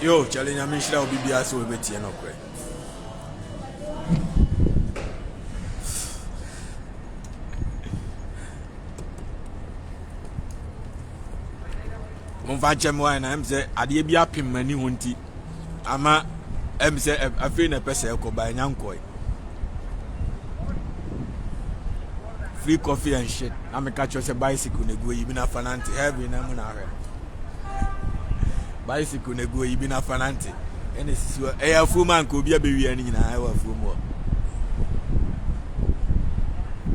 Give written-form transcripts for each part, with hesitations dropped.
Yo, challenge I mentioned I'll be so we bet no cry. Monfache mo na em say ade bi apem mani honti ama em say afi na pese ko ba nyankoi free coffee and shit na me catch you say bicycle na go yibi na fananti heavy na mu na hwe bicycle na go yibi na fananti ene sisi e afu man ko bi abewi ani nyina e wa afu mo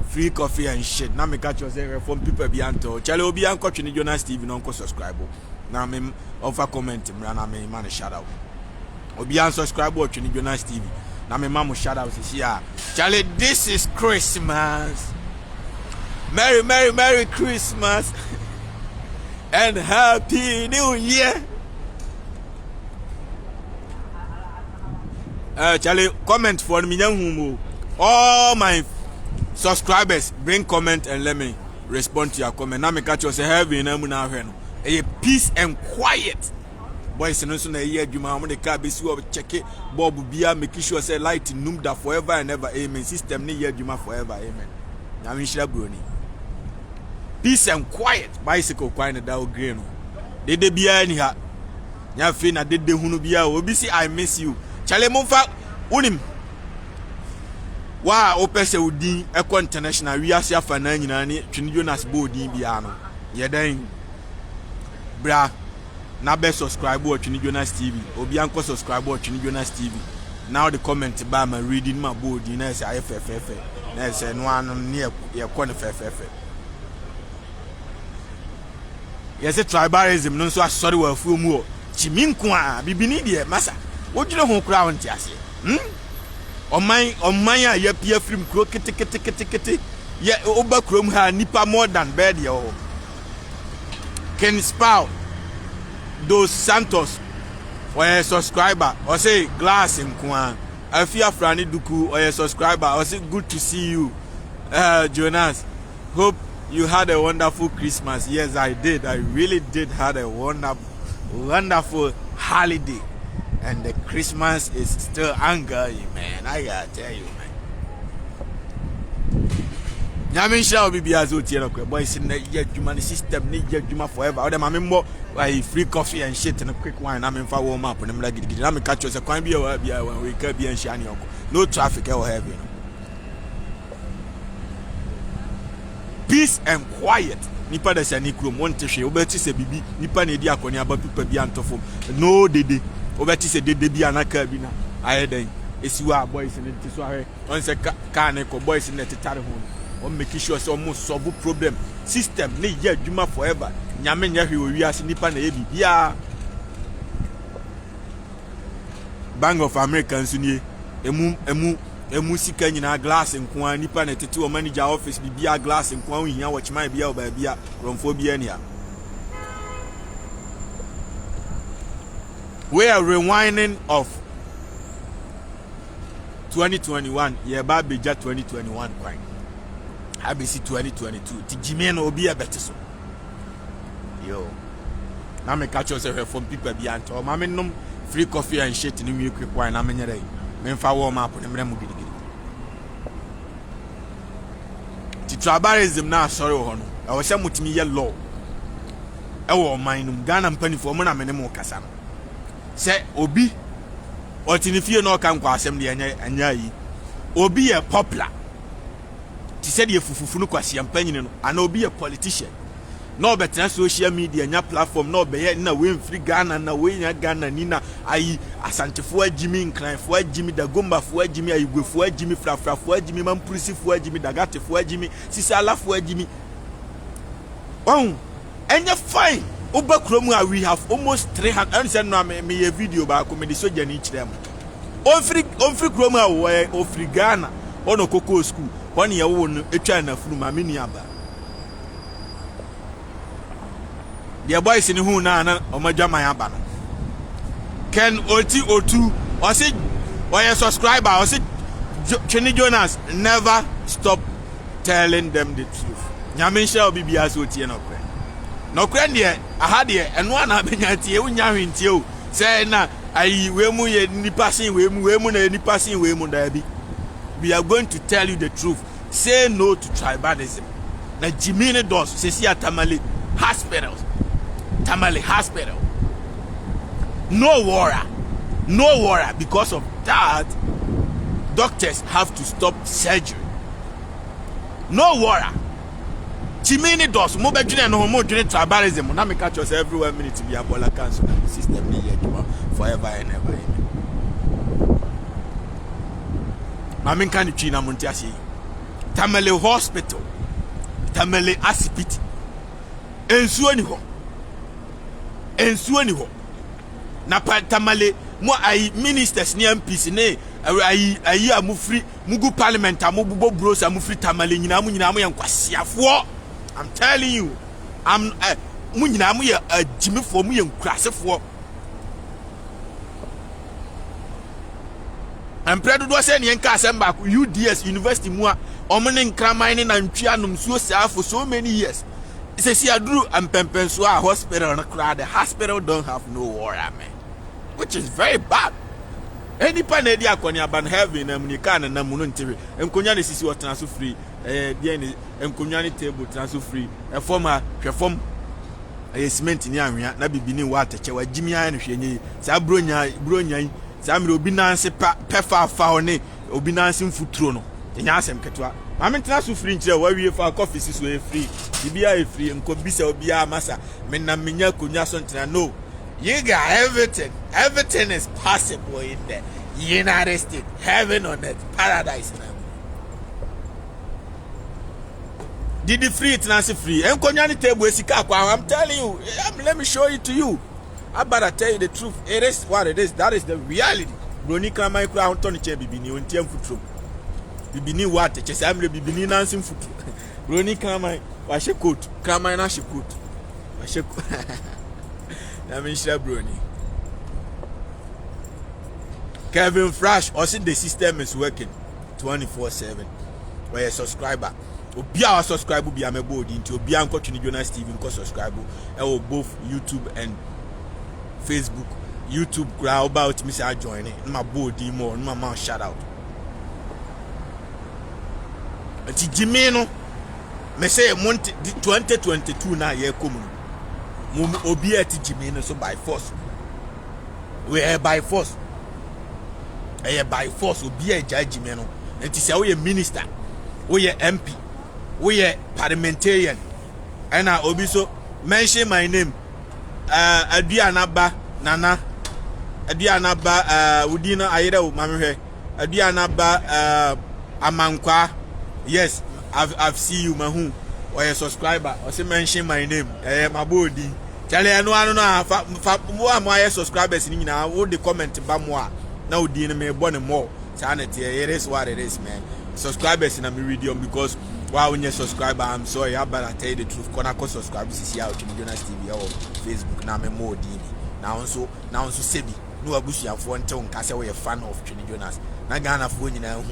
free coffee and shit. Now me catch you say from people be anto. Chale obi anko twini Jonas TV no subscribe. Now me offer comment na me man shout out. Obi an subscribe twini Jonas TV. Now me man shout out say Chale, this is Christmas. Merry Christmas. And Happy New Year. Chale, comment for me nyam all my subscribers, bring comment and let me respond to your comment. Now me catch you say heavy na mu na hwe no. Peace and quiet. Boys no so na year adwuma mo de ka be si o check it Bob bia make sure say light num da forever and ever. Amen. System ni year adwuma forever. Amen. Na me shira broni. Peace and quiet. Bicycle kwai da o green no. Dede bia ni ha. Nya fe na dede hunu bia obi si I miss you. Chale mo fa unim wa opese udi eko international we asia fa na nyina ni twini Jonas Bodin bia no ye dan bra na be subscribe to twini Jonas TV obi anko subscribe to twini Jonas TV now the comment ba ma reading ma Bodin na say aff na say no anu ne ye ko ne fefe yes tribalism no so asori wa afu mu o chiminko a bibini de masa wodwire ho kura wonte ase Oman a ye pia film kro kete ye oba krom ha nipa more than bed ye ho Ken Spow Dos Santos or a subscriber or say glass in kwa afia frani duku or a subscriber or say good to see you Jonas, hope you had a wonderful Christmas. Yes, I did. I really did had a wonderful holiday. And the Christmas is still ongoing, man. I gotta tell you, man. Yamin shall be as well. Boys in the human system, need your forever. Or the mammo, free coffee and shit and a quick wine. I'm in for warm up and I'm like, I'm catch us a crime beer when we can be and shiny. No traffic or heavy. Peace and quiet. Nipa da sani krom wonte hwe obeti se bibi nipa na edi akoni aba pipa bi antofom no dede obeti se dede bi anaka bi na ayeden esiwa boys ne ti so ahwe on se ka ne ko boys ne tetare ho on make sure say o solve problem system ne ye adwuma forever nyame nya hwe owi ase nipa na ye bibia Bank of America nso nie emu sika nyina glass nko nipa na tete o manager office bibia glass nko hia watchman bia o ba bia romfo bia nia. We are rewinding of 2021 ye ba beja 2021 kwan abc 2022 ti jime na obi abete so yo na me catch us from people bia anto ma me nom free coffee and shit ni mi quick wine na me nyere memfa warm up ne mremu gidigidi ti tribalism na sorry ho no e wo hye mutimi ye law e wo man num Ghana mpanifo mo na me ne mo kasa no se obi otinifie no kan kwa asem de anya yi obi ye popular ti se de fufufu no kwase ampanyine no ana obi ye politician no better social media nya platform no be na we free Ghana na we nya Ghana ni na ayi asantefo agimi nkranfo agimi da gombafo agimi ayigwefo agimi frafrafo agimi mampurusifo agimi dagatefo agimi sisalafo agimi enye fine oba kromu a we have almost 300 and say no me video ba ko me de soja ni kire am on free kromu a we o free Ghana ono koko school on ye wo no etwa na funu ma me ni aba. The boys in who na omadwaman aba no Ken Otu or say or a subscriber or say Twini Jonas never stop telling them the truth. Nyamin shall be as oti no kwen. No kwen de aha de eno ana benya tie unya hwentie o say na ayi we mu ye ni passing we mu na ni passing we mu da bi. We are going to tell you the truth. Say no to tribalism. Na Jimini does say see at Tamale hospitals. Tamale hospital. No water because of that. Doctors have to stop surgery. No water. Jimini does mo be dwene no mo dwene tribalism. Na me catch us every 1 minute be Ebola cancer system ni ye forever and ever. Mami kan twi na monti ase. Tamale hospital. Tamale asipiti. Ensuo ni ho. Na Tamale mo ayi ministers ni MPs ne ayi amufri mugu parliament amububo bros amufri Tamale nyina mo yankwasiafo. I'm telling you. Mu nyina mo ye agimefo mo ye nkurasefo. I'm proud to say ni enka asemba UDS University mu a omne nkraman ni na ntwia nom suo sia for so many years. It's a see aduru ampempenso a hospital na kra. The hospital don't have no water, man, which is very bad. Any pan edi akoni aban heaven na munika na mu no ntiri enkonya ne sisi wotena so free dia ni enkonya ne table tena so free e form a hwe form cement ni anwea na bibini wa ateche wa jimi an no hwenye sa bronya sa mire obi nanse pefa fa one obi nanse mfuturo no enya asem ketwa ma me tena so free nkire wa wie fa coffee si so e free bibia e free enko bisa obi a masa me na menya konya so ntena. No, you got everything is possible in the United States, heaven on earth, paradise now. Did the free it free? I'm telling you, let me show it to you. I better tell you the truth. It is what it is. That is the reality. Bronika micro Anthony Bibini on Tiam Futro. Bibini water, Chesamre Bibini Nancy Futro. Bronika my wash a coat, Kramai Nash coat. Wash a I mean, Brony. Kevin Fresh, also the system is working 24/7. Where a subscriber, be our subscriber, be a board into be Uncle Jonas TV, subscriber, both YouTube and Facebook. YouTube grow about me, say join it. My board more, my mouth shout out. But Jimeno, me say 2022 now, yeah, come. Obi eti Jimmy so by force. We are by force. By force obi e judge me no. Enti say we minister, we MP, we parliamentarian. And obi so mention my name. Aduanaba Nana. Aduanaba Udina ayere o mamhwe. Aduanaba Amankwa. Yes, I've see you mahu. Or a subscriber. Or say mention my name. My body. Charlie, I know more my subscribers in now. All the comment bamwa. Now Dina may born more. Sanity, it is what it is, man. Subscribers in a medium because while when you subscriber, I'm sorry, I better tell you the truth. Konako subscribers is here out in Jonas TV or Facebook. Now I'm more Dini. Now so Sebi. No abusia for one tongue. Cause we're a fan of Trini Jonas. Now Ghana for you now.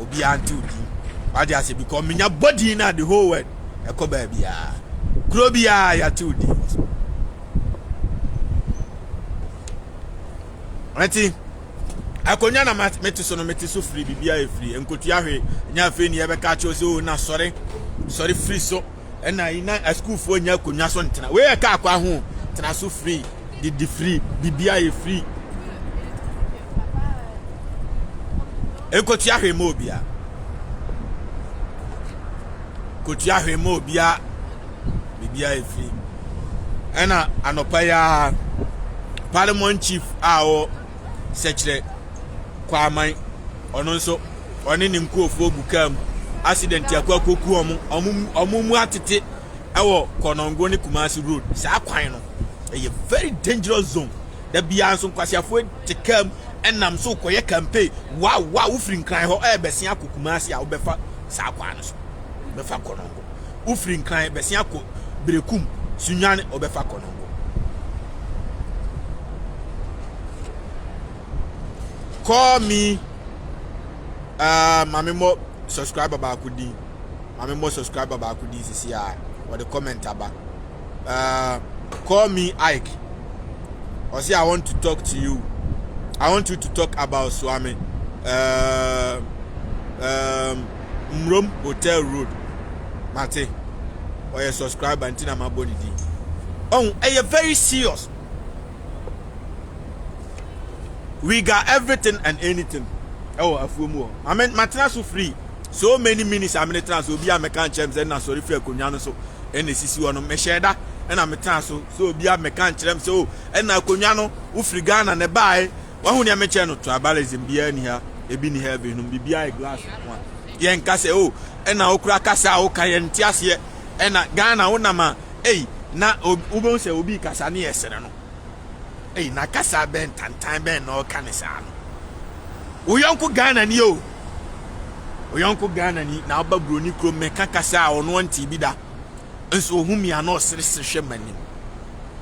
Obi anti Udi. I just say because me your body in the whole world. Ekobabia. Krobia ya 2 days. Ati akonya na metiso no metiso free bibia e free enkotu ahwe nya fe ni ebe ka cho so na sorry free so na ina school fo nya akonya so ntena we e ka akwa ho tena so free the free bibia e free enkotu ahwe mo bia kotu ahwe mo bia bibia e free ena anopa ya parliament chief awo secretary Kwamai ononso oni ni nkuofo bukam accident yakwa koku omu atete ewo Konongo ni Kumasi road sa kwan no a very dangerous zone da bia nso kwasiafo tekam enam so koye campaign wa ufiri nkran ho besin akokumasi a obefa sa kwan no so obefa Konongo ufiri nkran besin akọ Berekum sunwane obefa Konongo. Call me mami mo subscriber ba kudi mami mo subscriber ba kudi sisi a or the comment aba call me Ike or say I want to talk to you. I want you to talk about Swami Mrom Hotel Road. Mate, or you subscribe and tina my body. Oh, you're very serious. We got everything and anything. Oh, a few more. I mean, my transfer free. So many minutes I'm in transfer. Be a mechanic champs and sorry for Kunyano so. And the CC one me sheda and I'm a transfer. So be a mechanic champs so and now Kunyano Ufrigan and a buy. One who never channel tribalism be in here. A bin heavy no be a glass one. Yen kase oh and now Krakasa okay and Tiasia and Ghana Unama. Hey, na Ubon se ubi Kasani Sereno. Hey, Nakasa Ben Tantan Ben or Canisano. Uyonko Ghana ni yo. Uyonko Ghana ni na ba broni kro meka kasa ono anti bi da. Enso humi ano sere hwemani.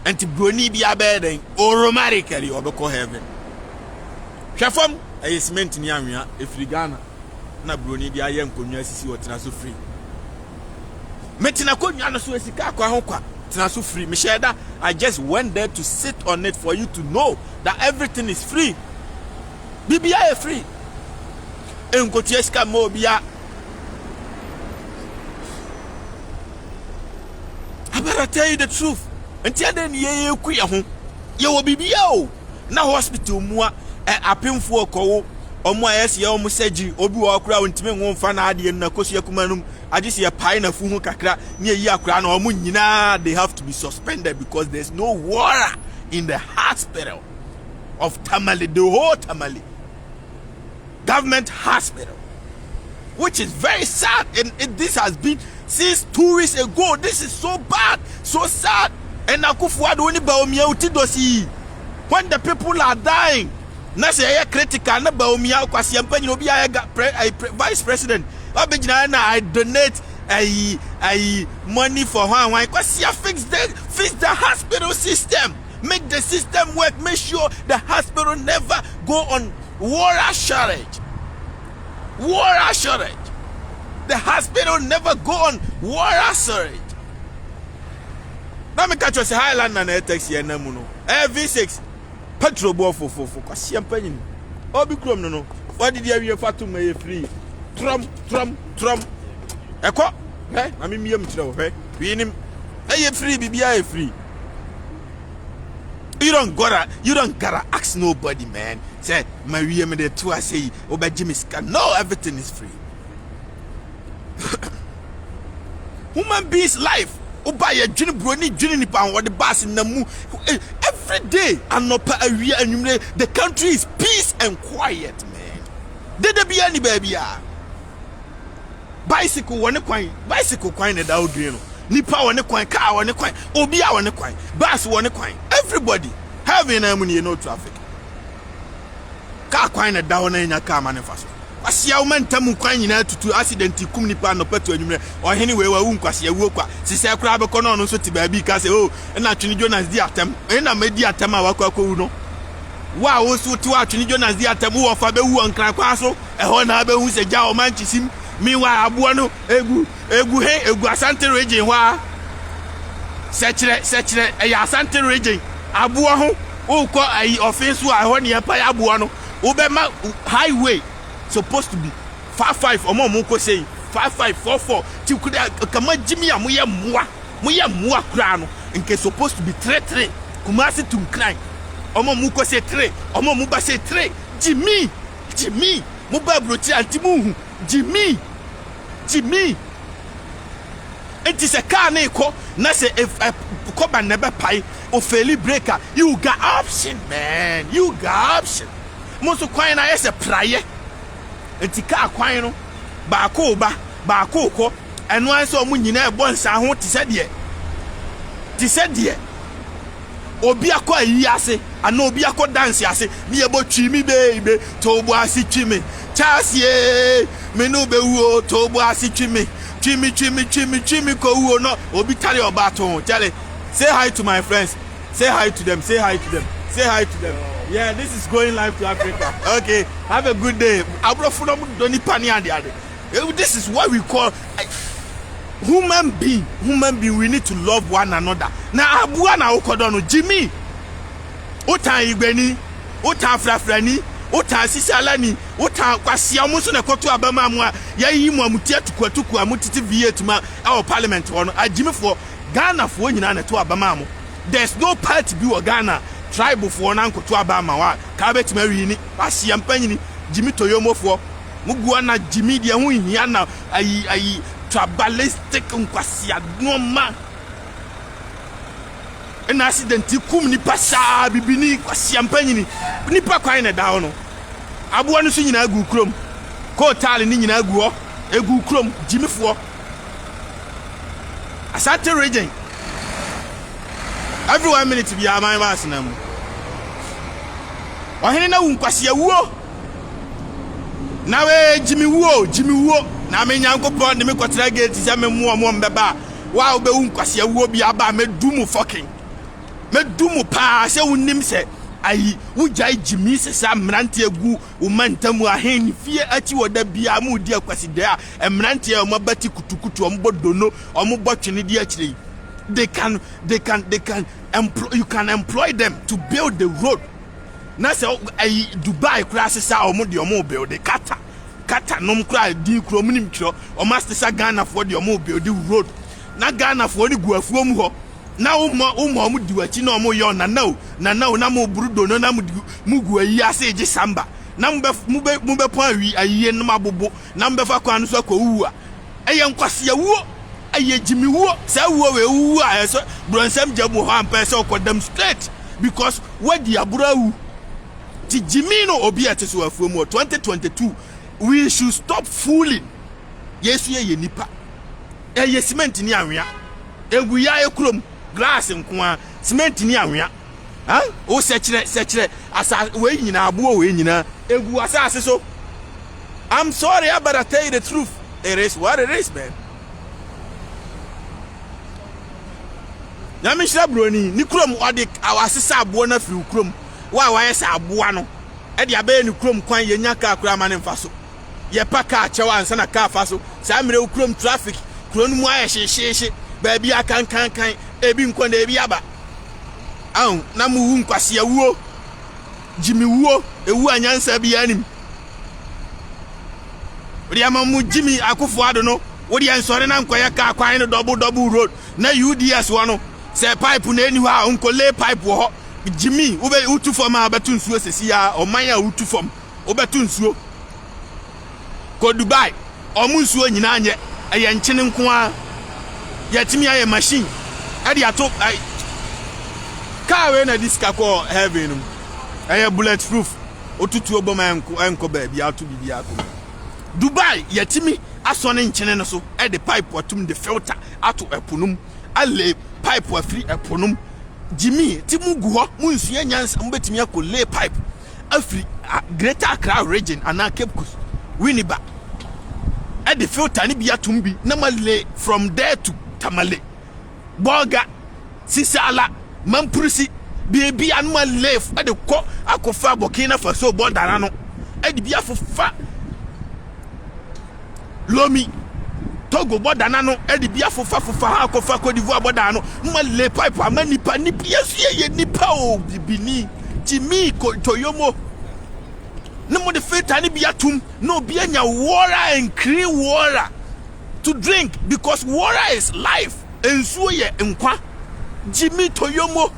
Anti broni bi abeden automatically obeko heaven. Hwefom ayi cement ni anwea efri Ghana na broni bi aye nkonwa sisi wotena so free. Metina konwa no so esika akwa ho kwa tena so free. Me sheda I just went there to sit on it for you to know that everything is free. Bibia is free. Enkotiesika mobia. I better tell you the truth. Until then ye kuya ho. Ye wo bibia o. Na hospital mua apemfo okowo. Omo ayese ye omo seji obi wo akura ntime nwo mfa na ade na kosu yakumanum agisi ye pai na fu hu kakra ne yi akura na omo nyina they have to be suspended because there's no water in the hospital of Tamale, the whole Tamale government hospital, which is very sad. And this has been since 2 weeks ago. This is so bad, so sad. And when the people are dying, na say critical na baumia kwasi ampanyi obi vice president I donate money for one kwasi fix the hospital system, make the system work, make sure the hospital never go on water shortage. The hospital never go on water shortage. Now me catch us Highland and taxi and namuno. V6 petrol bo for kwasi ampanyi. Obi krom no. What did you refer to me free? Trum. Eko? Eh? I mean me mtro, eh? We him free bibia free. You don't gotta ask nobody, man. Say Maria me the two I say oba Jimmy scan. No, everything is free. Human beings life. Oba ye dwene broni dwene nipa what the bus in the mu every day anopa awia anwumre. The country is peace and quiet, man. Did there be any baby? Bicycle one kwan na da odue no. Nipa one kwan, car one kwan, obi a one kwan, bus one kwan. Everybody having money, no traffic. Car kwan na da one nya car manifesto. Asia womantam kwan nyina tutu accident kum nipa no peto anwumre. O hene we wa unkwase awu kwa. Sisi akura abeko no so ti baabi ka se oh na Twini Jonas di atam. Na medi atam a wakwa kowu no. Wa wo so ti wa Twini Jonas di atam wo fa be wu ankran kwa so. Ho na be hu se ja o manchisim. Meanwhile, abuo no egu Asante region wa sechere Asante region abuo ho ukọ ayi offense wa ho ne pa abuo no ubema highway supposed to be 55 omo ko say 5544 ti kuda kama jimi a moye mua kura no nke supposed to be 33 Kumasi to Nkran omo ko say 3 omo ba say 3 jimi mo ba broti antimu Jimmy. It is a car na iko na say if koba never pay o fairly breaker. You got option, man. You got option. Most of kwan na yes a prayer. Enti car kwan no ba ko eno an so mu nyina e bon sa ho ti se de. Obi akọ ayi ase ana obi akọ dance ase ni e bo twimi baby to bo ase twimi chasie me no be wo to bo ase twimi ko wo no obi tare oba to tell say hi to my friends, say hi to them. Yeah, this is going live to Africa. Okay, have a good day. Abrofo no doni pani ade. This is what we call human being, we need to love one another. Na abuwa na okodo no Jimmy Utan Igbeni, Utan Frafrani, Utan Sisalani, Utan Kwasia Musu na koto abama mwa ya yi mu amutia tukwa amutiti vie tuma our parliament wono agime for Ghana for nyina na to abama mo. There's no party bi wo Ghana tribe for na nkoto abama wa ka betima wi ni Kwasia mpanyini Jimmy Toyomo for mugua na Jimmy dia hu hia na ayi tribalistic Kwasia no man. An accident kum ni pasa bibini Kwasia mpanyini nipa kwan na da no aboa no so nyina agu krom ko tale ni nyina agu ho egu krom Jimifo Asante region every 1 minute bi aman was na mu ohene na wu Kwasia wuo na we Jimmy wuo na me nyankopon de me kotra gate se me mo mbeba wa obe wu Kwasia wuo bi aba me dumu fucking me dumu pa se wunim se ayi wujai Jimmy sesa mrante egu umantamu aheni fie ati woda bia mu di akwasi da mrante e mabati kutukutu ombodono omubotwene di akire they can employ, you can employ them to build the road na se ayi Dubai kura sesa omudi omo build the kata nom kura di kuro munim kiro omastesa Ghana for the omo build the road na Ghana for the guafuo mu ho na umo mu diwachi na omo yo na na mo brudo no na mugu ayi ase eje samba na mbe pon awi ayi no mabobo na mbe fa kwa no so kwa wuwa eye Kwasia wuo eye Jimmy wuo sa wuo we wuwa eso bronsam jabu ho ampa se okodam straight because what the aburawu ti Jimmy no obi ateso afuo mu 2022 we should stop fooling yesu ye nipa eye cement ni anwea egu ya ekrom glass nkoa cement ni anwea o sekire asa we nyina abo we nyina egu asase so I'm sorry but I tell you the truth it is what it is man ya me shira broni ni krom ode awasesa abo na firi krom wa yesa abo ano e dia be ni krom kwan ye nyaka akura ma ne mfaso ye paka achewa ansa na ka afaso sa mere krom traffic kron mu aye hye baby akan ebi nkwa na ebi aba awu na mu wu Kwasia wuo Jimmy wuo ewu anyansa bi anim odi amamu Jimmy akufo ado no odi ansore na nkoya ka kwan no double road na UDS wono se pipe na eni ho a onko lay pipe ho Jimmy ube utu fom a betu nsuo sesi ya oman a utu fom obetu nsuo ko Dubai omu nsuo nyina anye eye nchene nko a yetimi aye machine ade ato car we na diska ko heaven aye bulletproof otutu oboma enko ba bia ato bibia ko Dubai yetimi aso ne nchene no so e de pipe watum de filter ato eponum ale pipe wa free eponum Jimmy ti mugu ho mu nsuya nyansa mbetimi akole pipe afri Greater Accra region ana Cape Coast Winneba e de filter ni bia tum bi na male from there to Tamale Boga Sisala Mamprusi Baby anuma left at the co akofa Burkina Faso border no e de bia fofa Lomi Togo border no e de bia fofa akofa Cote d'Ivoire border no male pipe amani pa ni piesu ye nipa o bibini Jimmy Toyomo no mo de feta ni bia tum no bia nya water and clean water to drink because water is life ensuo ye nkwa Jimmy Toyomo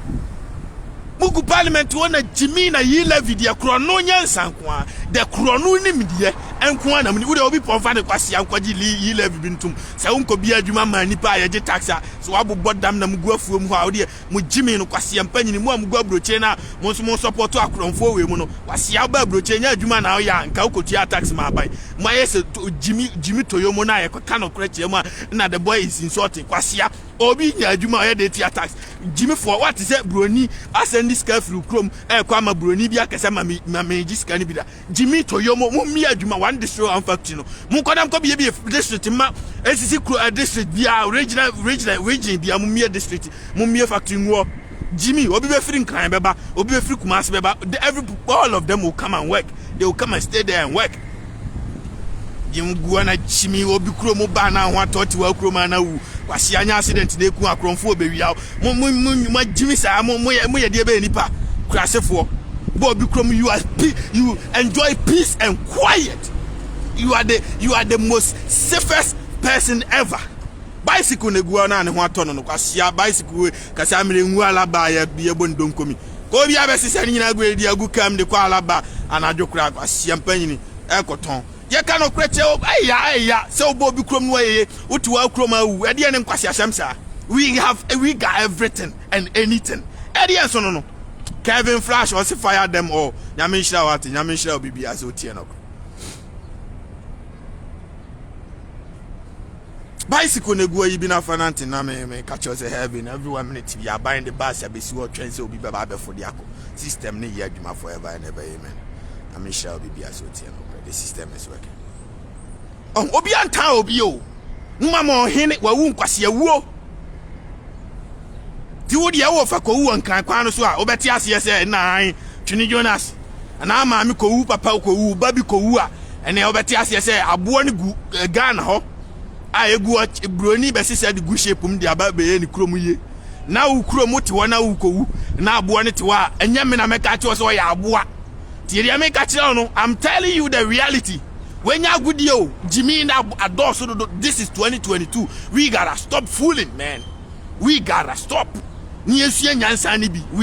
mugu parliament wona Jimmy na yi levy de krono nyansa nkwa de krono nimdie nkwa na mni wo de obi ponfa ne Kwasia nkwaji yi levy bintum se unko bia adwuma ma nipa ye je taxa so wabobɔ dam na mugu afuo mu ha wo de mu Jimmy no Kwasia mpanyini mu amugu abroche na mo so mo support akronfo we mu no Kwasia ba abroche nya adwuma na wo ya nka ukotua tax ma bai mo ayese Jimmy Toyomo na ye ka no kreche mu na the boy is insulting Kwasia obi nya adwuma ye de tia tax Jimmy for what is it broni asend this car through chrome kwa ma broni bia kese ma me jiska ni bida Jimmy Toyomo mu mi adwuma one district and factory no mu kodam ko bia district ma SCC district bia region bia mu mi district mu mi factory ngo Jimmy obi be free nkran beba obi be free Kumasi beba all of them will come and work they will come and stay there and work Jimguana Jimmy obi kuro mo ba na ho atoti wa kuro ma na wu Kwasia nya accident de ku akronfo obewia mo Jimmy sa mo ye de be nipa Krasefo. Bobby Chrome, you enjoy peace and quiet. You are the most safest person ever. Bicycle ne guana and what on no kwasia bicycle kasi amire nwu alaba ya bie bondon komi. Ko bia be sese ni na gwe dia gu kam de kwa alaba anadwokra kwasia mpanyini ekoton. Ye ka no kreche eya se Bobby Chrome no ye uti wa Chrome awu e de ne kwasia shamsa. We got everything and anything. E de so no. Kevin Flash was fire them all. Nyame shira wat nyame shira obibi azotie no. Bicycle ne go yibi na fanante na me catch us heaven every 1 minute we are buying the bus abesi wo twen se obi baba be for the system ne ye adwuma forever and ever amen. Nyame shira obibi azotie no. The system is working. Obi antan obi o. Nma mo hene wa wu nkwase awuo. Ti wo dia wo fa ko wu nkan kwan no so a obeti ase se nan Twini Jonas ana ma mi ko wu papa ko wu babi ko wu a ene obeti ase se abo ne gu Ghana ho a egu broni be se de gu shape mu dia ba be ni krom ye na wu krom ti wo na wu ko wu na abo ne ti wa enya me na me ka che so ya abo a ti ria me ka che no. I'm telling you the reality. When you good yo Jimmy na adoso this is 2022. We gotta stop fooling, man. We gotta stop. We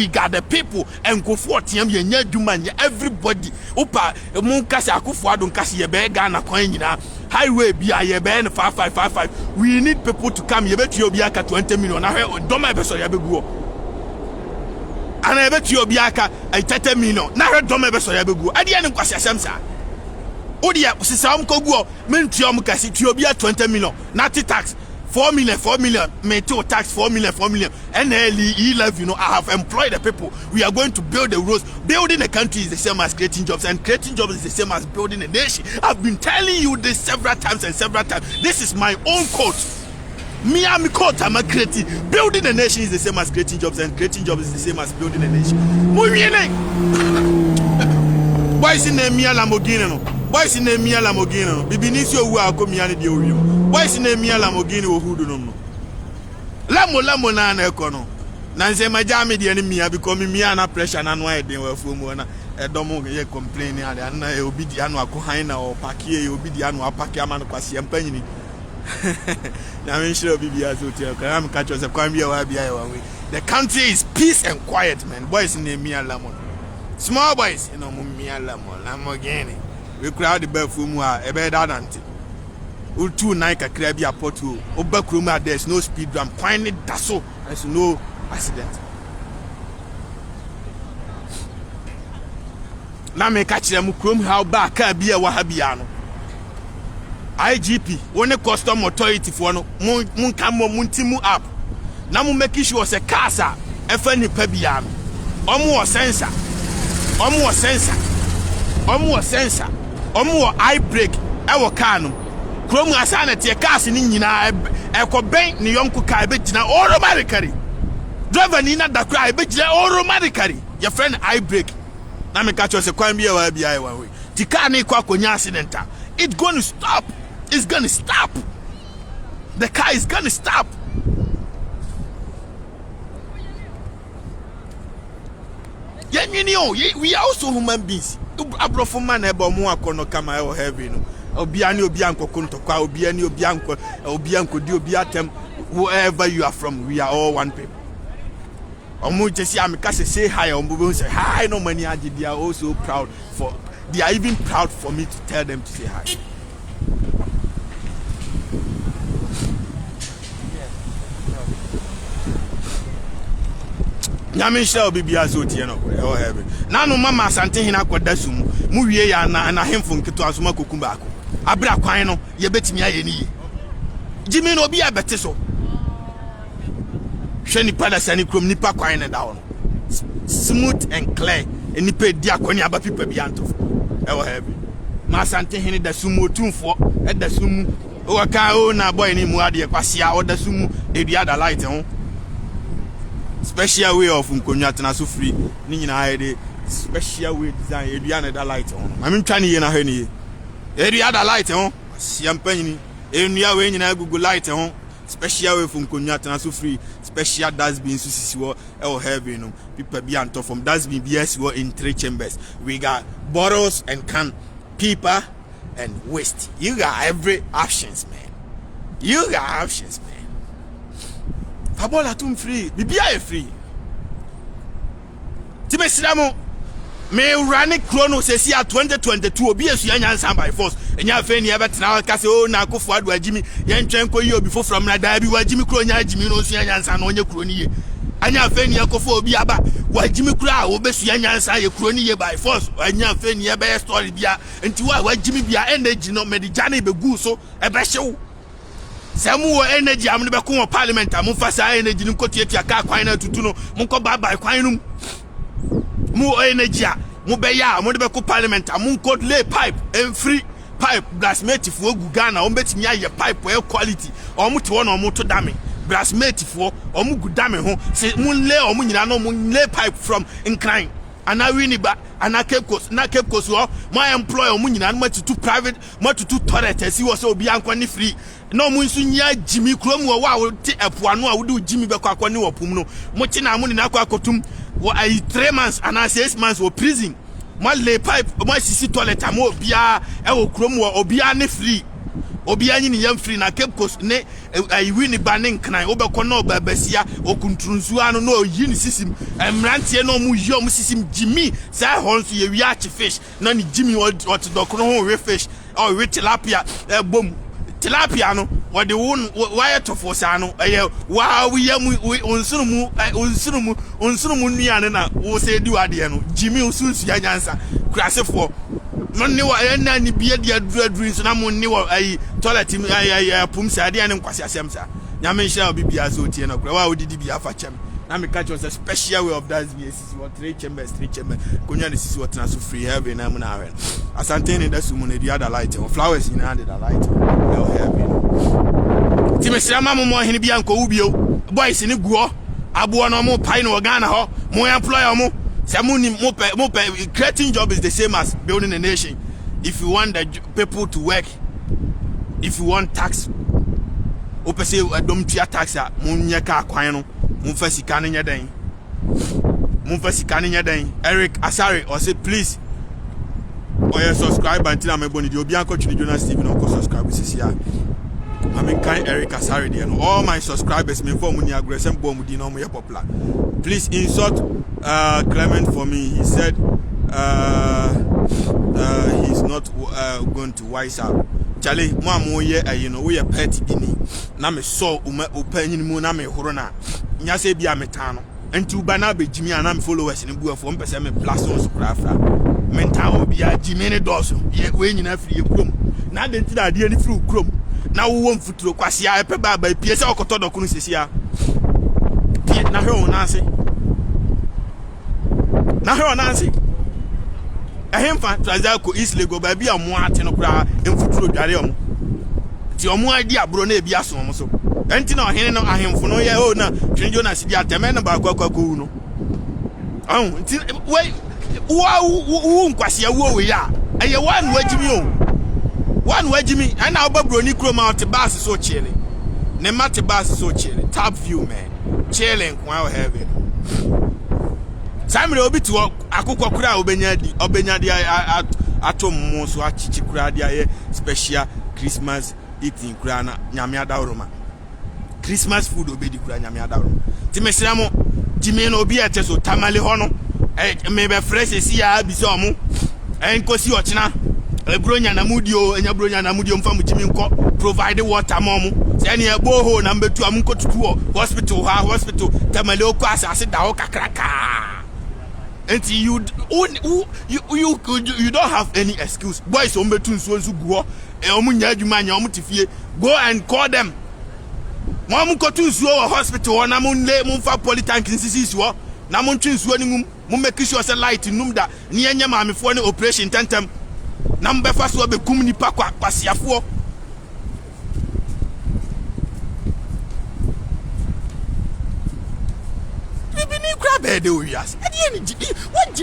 got the people and go for team everybody. Opa Munkasi Akufo don't kasi ye Ghana coin highway be a ben 5555. We need people to come. You bet you be 20 million. I heard don't my best or go. And I bet you be 30 million. Now heard don't my best or go. I didn't kwasi asamsa. Odia sisa go men tiom kasi to be 20 million. Not tax. 4 million, metal tax 4 million, NLE 11, you know, I have employed the people. We are going to build the roads. Building a country is the same as creating jobs, and creating jobs is the same as building a nation. I've been telling you this several times. This is my own quote. Miami quote, I'm a creating. Building a nation is the same as creating jobs, and creating jobs is the same as building a nation. Boys in the Mia Lamborghini, no. Boys in the Mia Lamborghini, no. Bibinisio wa komiani di oyo. Boys in the Mia Lamborghini wo hudu no. Lamo na na ekono. Na nse majami di enemy because me na pressure na no eden wa fumu na edomo ye complain na e obi di anu akohan na o pakie e obi di anu apake ama no kwase empanyini. Na me shiro obi bia so tie kan am catch us kwan bia wa bia wa we. The country is peace and quiet, man. Boys in the Mia Lambo. Small boys, you know, Mia Lamborghini. We crowd the fumu a ebe dadante. Ultu naika krebi apoto oba kroma there's no speed drum finally daso there's no accident. Na me ka kire mu krom how ba ka bia wa ha bia no IGP one custom authority for no mun ka mo muntimu app na mu make sure say cars a efa nipa bia no omo sensor omo eye brake e wo car no Krom asana tie cars ni nyina ekoben ni yonko ka ebegina automatically. Driver ni na dakra ebegina automatically. Your friend eye brake. Na me catch us kwan bia wa bia wa we. Ti car ni kwa konya accident. It's going to stop. It's going to stop. The car is going to stop. We are also human beings. Abrofo man ebo mo akono kama e heavy no. Obiani obianko kontokwa obiani obianko di obiatem wherever you are from, we are all one people. Omo jesi amikase say hi, omo say hi no many aji. They are also proud for, they are even proud for me to tell them to say hi. Nyame shall be biazoti no all heaven. Na no mama asante hina kwada sumu. Mu wie ya na hemfo nketo asoma kokumba ako. Abra kwan no ye betimi aye ni. Jimi no obi abete so. Hwe ni pada sani krom nipa kwan na da ho. Smooth and clear. Enipa di akoni aba pipa bi anto. All heaven. Ma asante hina da sumu otumfo e da sumu. O ka o na boy ni mu ade kwasia o da sumu e dua da light ho. Special way of nkonya tena so free ni nyina ayede special way design edua na da light on mame ntwa ne ye na ha ne ye edua da light on siampanyini enua we nyina gugu light on special way from Konya Tanaso free, special dustbin so heavy, people be on top from dustbin BS in 3 chambers. We got bottles and can, paper and waste. You got every options, man. You got options, man. Fabola tum free, BBI free. Timesidamo. Me running chrono says here 2022 obi esu yansan by force enya fe ni ebet na ka se o na akofo ado agimi yen twenko yi obi fo from na da bi wagimi kro nya agimi no su yansan na onye kro ni ye anya fe ni akofo obi aba wagimi kro a obesu yansan ye kro ni ye by force anya fe ni ebe story bia nti wa wagimi bia energy no medijane be gu so ebe hyew semu wo energy am no be ko parliament am fa sa energy no kotiatia ka kwan na tutu no mo ko bye kwan no mu energy mu be ya mu de be ko parliament mu code lay pipe and free pipe blacksmith for gu Ghana o betimi aye pipe e quality o mu te wona o mu to dame blacksmith for o mu gu dame ho se mu lay o mu nyina no mu lay pipe from incline ana wini ba ana Cape Coast o my employer o mu nyina no matutu private matutu toilet asi wo se obi ankwa ni free no mu nsu nya jimi krom wo wa te epoano a wo de jimi be kwa akwa ni wo pum no mu ti na mu ni na kwa akotum wo ai 3 months and 6 months wo prison mo lay pipe mo sisi toilet am obia e wo krom wo obia ne free obia nyi ni yam free na Cape Coast ne ai wini ba ne nkran wo be ko no ba basia okuntrunsu anu no yi ni sisim emrantie no mu yi o mu sisim jimi say honso ye wi achi fish na ni jimi what dokro ho we fish or we tilapia bom tilapia no what the one wire to force ano wa we yam onsunu mu nuane na wo se di wade no jimi osunsu ya nyansa krasefo no ne wa na ni bia dia duru so na mo ne wa ai toilet pum sa dia ne nkwase asem sa nyame nhia bibia so tie na kra wa odidi bia fa chem na me catch us a special way of that BSC what 3 chambers konya ne sisi what na so free heaven na mo na awen asante ne da sumu ne di other light flowers in and the light heaven timesirama mo hene bia nko ubio boys ni guo abo no mo pai no Ghana ho mo employer mo say mo creating job is the same as building a nation. If you want the people to work, if you want tax ope say dom tua tax a mo nya ka kwan no mo fa sika ne nya den Eric Asare or say please or you subscribe until I'm able to obi anko Jonas TV no ko subscribe sisia I'm kind Eric Asare there no all my subscribers me for money aggressive bomb di no mo popular. Please insult Clement for me. He said he's not going to wise up. Charlie, mo ye you know we are petty dini. Na me so open mu na me horo na. Nya se bia metano. Enti uba na be Jimmy and am followers ni bu afo mpese me plus on so krafra. Menta obia Jimmy ne doso. Ye we nyina firi krom. Na de ntida de ni firi krom. Na wo mfuturo kwase a epe baba pie se okoto dokunu sesia. Pie na hwe on ase. Na hwe on ase. Ehemfa Transaco East Lagos ba bia mo ate no kra mfuturo dware omo. Ti omo adi abro na ebi aso omo so. Enti na ohene no ahemfo no ye o na Twin Jonas di ateme na ba kwakwa no. Nti we wo nkwase ya wo we ya. Eye wan wagimi o. Wan wagimi ana obabro ni kro ma bus so chile. Ne mate bus so chile. Top view man. Chilling kwa heaven. Samre obi ti akokwa kura obenya di atom mo so achichi kura di aye special Christmas eating kura na nyame adawroma. Christmas food obedi kura nyame adawroma. Ti mesira mo Jimmy no obi ete so tamale ho no me be fresh esi ya bi so mo enkosi ochina ebronya na mudio enya bronya na mudio mfa mu Jimmy nko provide water mo se ne eboho na mbetu am nko tutu hospital tamale okọ asase da ho kakraka. And you don't have any excuse. Boys on between so go go and call them. Mom go to hospital or namunle mumfa polytank in Sisiswa. Namun twins running make sure a light in Numda near Yamami for an operation tentem. Number first will be Kumni Pakwa Pasiafo.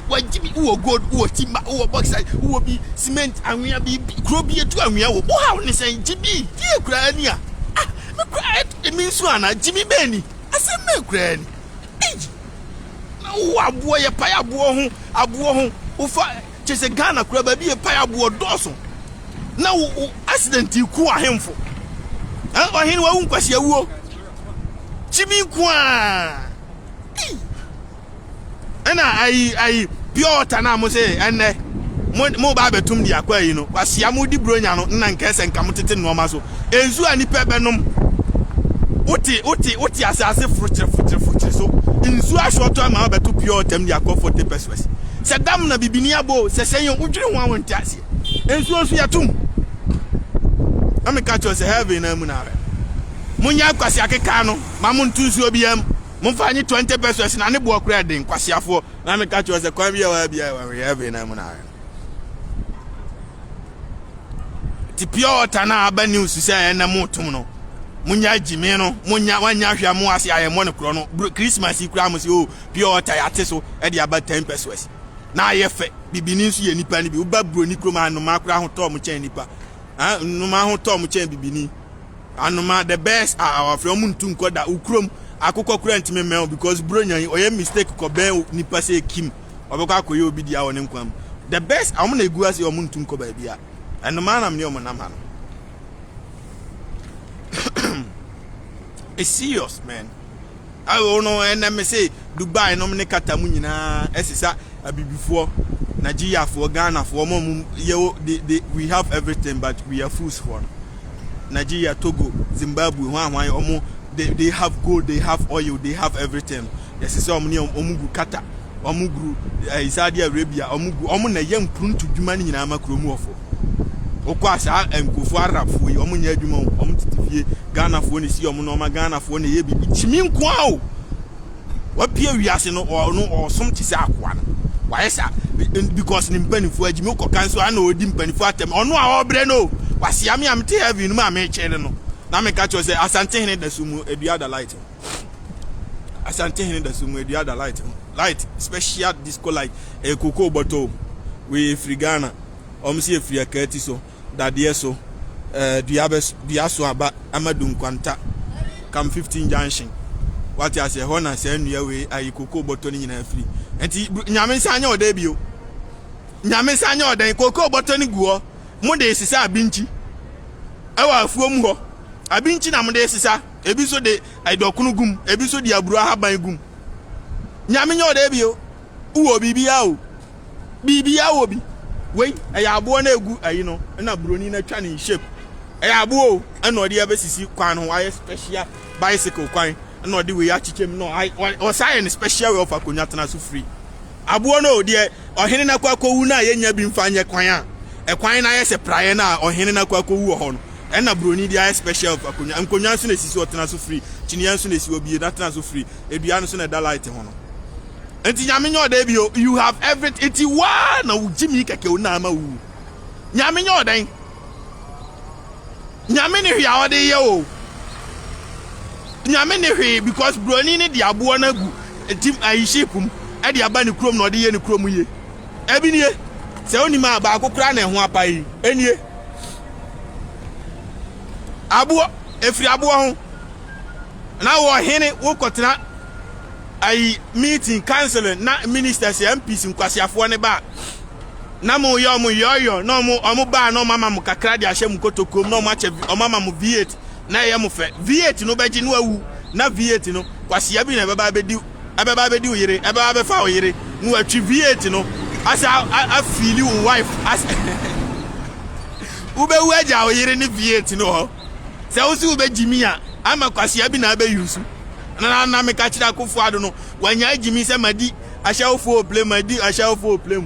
What Jimmy who good who timber who box who be cement and we be crobby to and we are how say Jimmy dear Grania. Ah, me cried in Jimmy Swana, Jimmy Benny. I said, no, granny. No, I boy a pie abuo, ufa, just a Ghana crab, be a pie abuo Dawson. Now, accident you cool him for. I hear one question. Jimmy Kwa. And I pure Tanamo say, and mo ba betum di akwa yi no wasia mo di bronya no nna nkese nka motete no ma so enzu ani pebenom oti asase frutre so enzu ashoto ma betu pure tem di akwa 40 pesos se dam na bibini abo se senyo udwire ho awon tiase enzu osu yatum ameka cho se heaven na mu na re munya kwase akeka no ma mo ntunsu obiam mo fanyi 20 pesos na ne bo okra den kwase afo na ameka cho se kwan bia wa heaven na mu na re ti pure tana aba news say na motum no munya jimi no munya wanya hwa mo ase ayemo ne kro no Christmas ikura mo say oh pure ta yate so e de aba 10 pesos na ayefe bibini nso ye nipa ni bi uba bro ni kro ma no ma kura ho to mo chen nipa no ma ho to mo chen bibini anoma the best our from ntu nkoda ukrom akokọ kura ntime mel because bro nyan oye mistake ko be nipa say kim obekọ akoye obi dia woni nkwam the best am na egu ase o ntu nkoba bia and the man I'm near Manamano. It's serious, man. I don't know, and I may say Dubai no many Katamunina, Esisa, before Nigeria for Ghana for mom. We have everything, but we are fools for Nigeria, Togo, Zimbabwe, Omo. They have gold, they have oil, they have everything. Yes, it's Omugu Kata, Omugru, Saudi Arabia, Omu na young prune to Jumani in Amakromu. Okwasa enkofu arafo yi omunya adwuma omtitifie Ghana fo ne si omu no ma Ghana fo ne ye bibi chimi nko a o wa pia wiase no o som ti se akwa no wa yesa because ni mpanifo agimi okokan so ana odi mpanifo atem ono a obre no wasia me amte heaven no ma me chere no na me ka cho se asante hene da sumu edua da light asante hene da sumu edua da light special disco light e koko bottle we free Ghana omsi free akati so dadie so duaso aba amadu nkwanta kam 15 junction what you say hona say nua we ayi koko bottle ni nyina free enti nyame sanya oda bio nyame sanya oda koko bottle ni guo mo de sisa abinchi ewa afuom ho abinchi na mo de sisa ebi so de aidokunu gum ebi so de aburu ahaban gum nyame nya oda bio uwo bibia o bi wey eya abo na egu ayi no na broni na twa ni shape eya abo na odi abesisi kwan ho aye special bicycle kwan na odi we achichem no o say ni special way of akonya tana so free abo na odi ohene na kwakowu na ye nya bi mfanye kwan a kwan na ye se praye na ohene na kwakowu ho no na broni di aye special of akonya nkonya so na sisi o tana so free chiniyan so na si obi na tana so free edua no so na da light ho no. Enti nyame nyo da bio you have everything enti wa na ujimi keke una ama wu nyame nyo dan nyame ne hwia ode ye o nyame ne hwe because broni ne dia abo na gu enti ayishipum e dia ba ne krom na ode ye ne krom ye ebi nie se oni ma ba akokura na ho apai enie abo efri abo ho na wo hene wo kotena ai meeting council na ministers MPs nkwasiafo ne ba na mo yo no mo ba no mama mo kakra de ahye mo kotokom no mo ache o mama mo V8 na ye mo fe V8 no beji no awu na V8 no kwasia bi na beba bedi oyire beba be fa oyire no atwi V8 no asa a feel you wife as ube wu aja oyire ni V8 no ho se wo si ube jimia ama kwasia bi na be yusu na me ka kira kofu ado no wanya jimi se madi ashawfo play madi ashawfo play